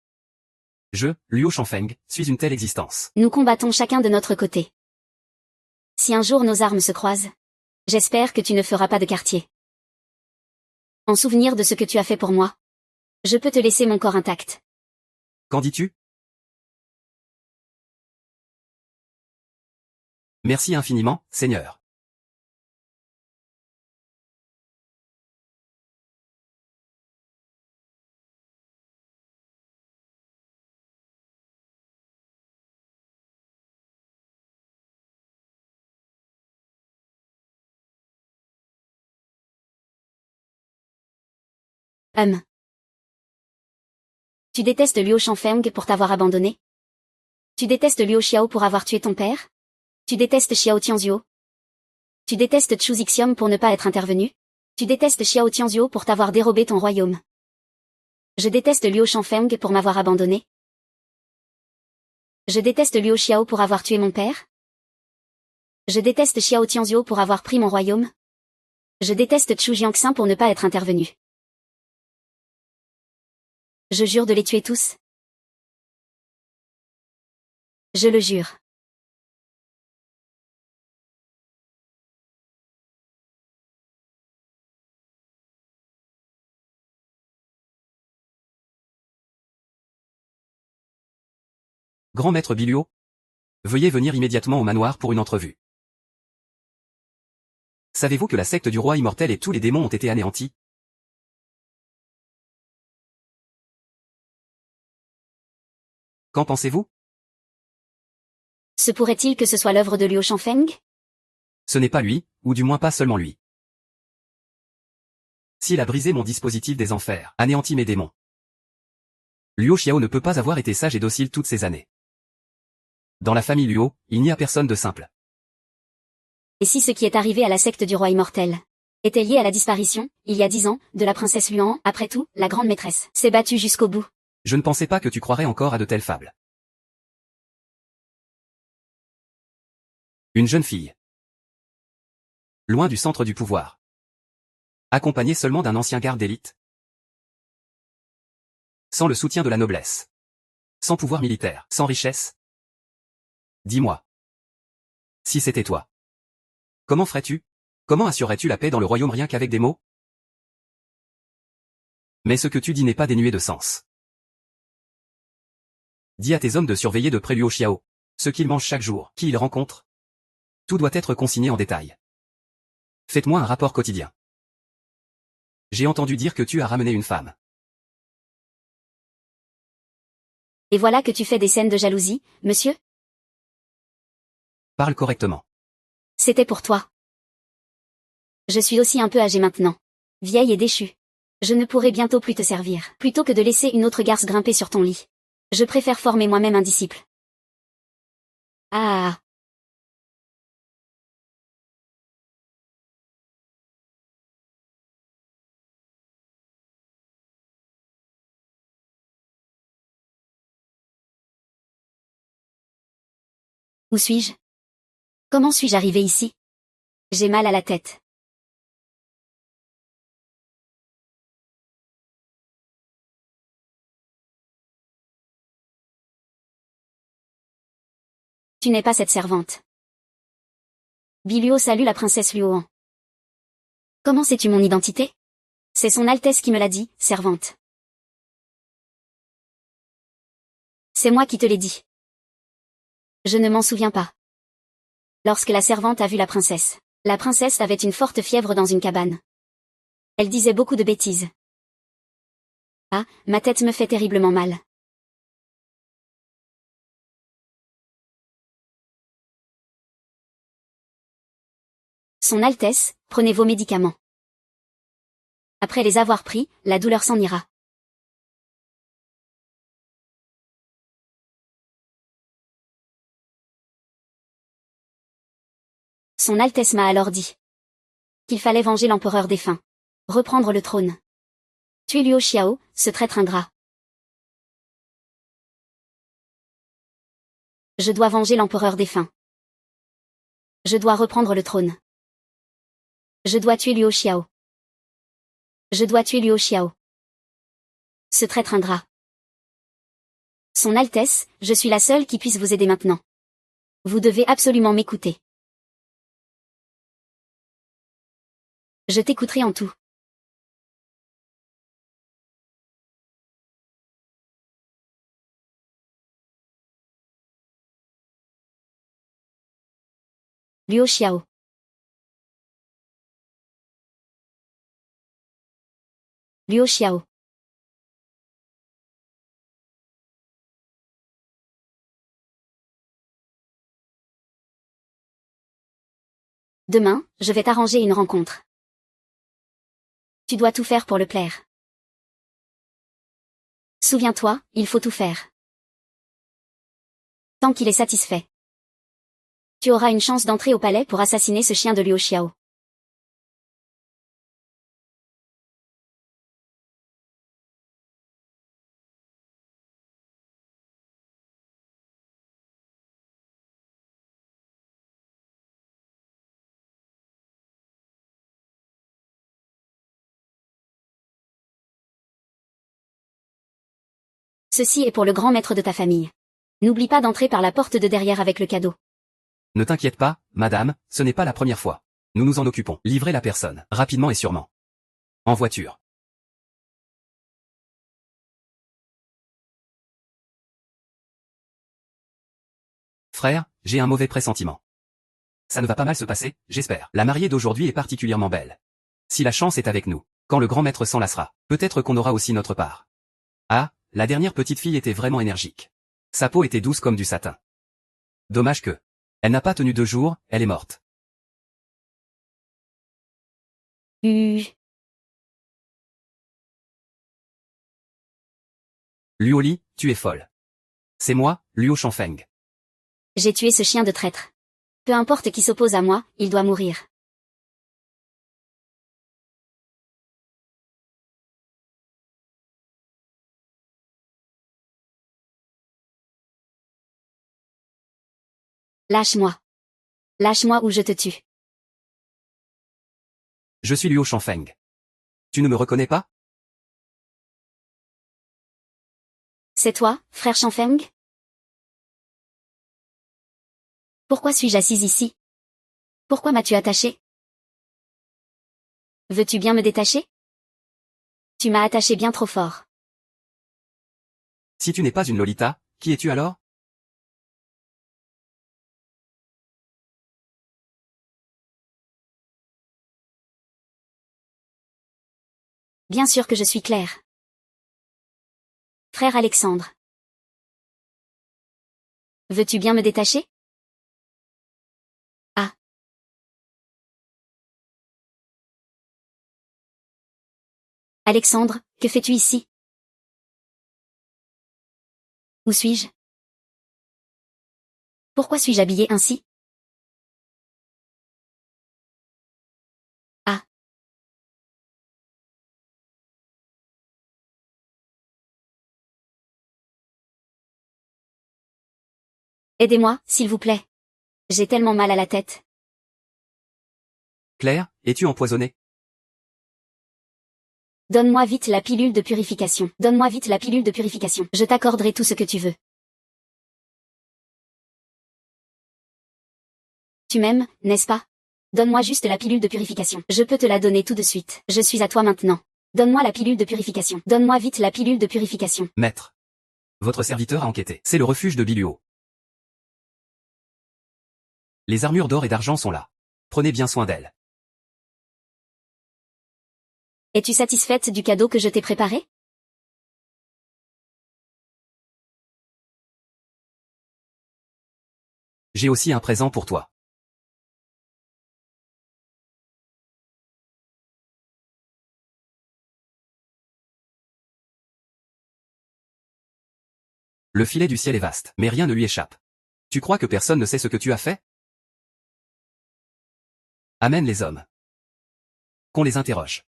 je, Luo Shangfeng, suis une telle existence. Nous combattons chacun de notre côté. Si un jour nos armes se croisent, j'espère que tu ne feras pas de quartier. En souvenir de ce que tu as fait pour moi, je peux te laisser mon corps intact. Qu'en dis-tu? Merci infiniment, Seigneur. Tu détestes Luo Shangfeng pour t'avoir abandonné? Tu détestes Luo Xiao pour avoir tué ton père? Tu détestes Xiao Tianzhuo? Tu détestes Chu Zixiom pour ne pas être intervenu? Tu détestes Xiao Tianzhuo pour t'avoir dérobé ton royaume? Je déteste Luo Shangfeng pour m'avoir abandonné. Je déteste Luo Xiao pour avoir tué mon père. Je déteste Xiao Tianzhuo pour avoir pris mon royaume. Je déteste Chu Jiangxin pour ne pas être intervenu. Je jure de les tuer tous. Je le jure. Grand maître Biluo, veuillez venir immédiatement au manoir pour une entrevue. Savez-vous que la secte du roi immortel et tous les démons ont été anéantis? Qu'en pensez-vous? Se pourrait-il que ce soit l'œuvre de Luo Shangfeng? Ce n'est pas lui, ou du moins pas seulement lui. S'il a brisé mon dispositif des enfers, anéanti mes démons, Luo Xiao ne peut pas avoir été sage et docile toutes ces années. Dans la famille Luo, il n'y a personne de simple. Et si ce qui est arrivé à la secte du roi immortel était lié à la disparition, il y a 10 ans, de la princesse Luan, après tout, la grande maîtresse, s'est battue jusqu'au bout. Je ne pensais pas que tu croirais encore à de telles fables. Une jeune fille. Loin du centre du pouvoir. Accompagnée seulement d'un ancien garde d'élite. Sans le soutien de la noblesse. Sans pouvoir militaire, sans richesse. Dis-moi. Si c'était toi. Comment ferais-tu? Comment assurerais-tu la paix dans le royaume rien qu'avec des mots? Mais ce que tu dis n'est pas dénué de sens. Dis à tes hommes de surveiller de près Luo Xiao, ce qu'il mange chaque jour, qui il rencontre. Tout doit être consigné en détail. Faites-moi un rapport quotidien. J'ai entendu dire que tu as ramené une femme. Et voilà que tu fais des scènes de jalousie, monsieur? Parle correctement. C'était pour toi. Je suis aussi un peu âgée maintenant. Vieille et déchue. Je ne pourrai bientôt plus te servir. Plutôt que de laisser une autre garce grimper sur ton lit, je préfère former moi-même un disciple. Ah. Où suis-je? Comment suis-je arrivé ici? J'ai mal à la tête. Tu n'es pas cette servante. Biluo salue la princesse Luohan. Comment sais-tu mon identité? C'est son Altesse qui me l'a dit, servante. C'est moi qui te l'ai dit. Je ne m'en souviens pas. Lorsque la servante a vu la princesse avait une forte fièvre dans une cabane. Elle disait beaucoup de bêtises. Ah, ma tête me fait terriblement mal. Son Altesse, prenez vos médicaments. Après les avoir pris, la douleur s'en ira. Son Altesse m'a alors dit qu'il fallait venger l'empereur défunt. Reprendre le trône. Tuer Luo Xiao, ce traître ingrat. Je dois venger l'empereur défunt. Je dois reprendre le trône. Je dois tuer Luo Xiao. Je dois tuer Luo Xiao. Ce traître ingrat. Son Altesse, je suis la seule qui puisse vous aider maintenant. Vous devez absolument m'écouter. Je t'écouterai en tout. Luo Xiao. Luo Xiao. Demain, je vais t'arranger une rencontre. Tu dois tout faire pour le plaire. Souviens-toi, il faut tout faire. Tant qu'il est satisfait. Tu auras une chance d'entrer au palais pour assassiner ce chien de Luo Xiao. Ceci est pour le grand maître de ta famille. N'oublie pas d'entrer par la porte de derrière avec le cadeau. Ne t'inquiète pas, madame, ce n'est pas la première fois. Nous nous en occupons. Livrez la personne, rapidement et sûrement. En voiture. Frère, j'ai un mauvais pressentiment. Ça ne va pas mal se passer, j'espère. La mariée d'aujourd'hui est particulièrement belle. Si la chance est avec nous, quand le grand maître s'en lassera, peut-être qu'on aura aussi notre part. Ah, la dernière petite fille était vraiment énergique. Sa peau était douce comme du satin. Dommage que... Elle n'a pas tenu 2 jours, elle est morte. Luo Li, tu es folle. C'est moi, Luo Chanfeng. J'ai tué ce chien de traître. Peu importe qui s'oppose à moi, il doit mourir. Lâche-moi. Lâche-moi ou je te tue. Je suis Luo Chanfeng. Tu ne me reconnais pas? C'est toi, frère Chanfeng? Pourquoi suis-je assise ici? Pourquoi m'as-tu attaché? Veux-tu bien me détacher? Tu m'as attaché bien trop fort. Si tu n'es pas une Lolita, qui es-tu alors? Bien sûr que je suis Claire. Frère Alexandre. Veux-tu bien me détacher? Ah. Alexandre, que fais-tu ici? Où suis-je? Pourquoi suis-je habillée ainsi? Ah. Aidez-moi, s'il vous plaît. J'ai tellement mal à la tête. Claire, es-tu empoisonnée? Donne-moi vite la pilule de purification. Donne-moi vite la pilule de purification. Je t'accorderai tout ce que tu veux. Tu m'aimes, n'est-ce pas? Donne-moi juste la pilule de purification. Je peux te la donner tout de suite. Je suis à toi maintenant. Donne-moi la pilule de purification. Donne-moi vite la pilule de purification. Maître. Votre serviteur a enquêté. C'est le refuge de Biluo. Les armures d'or et d'argent sont là. Prenez bien soin d'elles. Es-tu satisfaite du cadeau que je t'ai préparé? J'ai aussi un présent pour toi. Le filet du ciel est vaste, mais rien ne lui échappe. Tu crois que personne ne sait ce que tu as fait? Amène les hommes. Qu'on les interroge.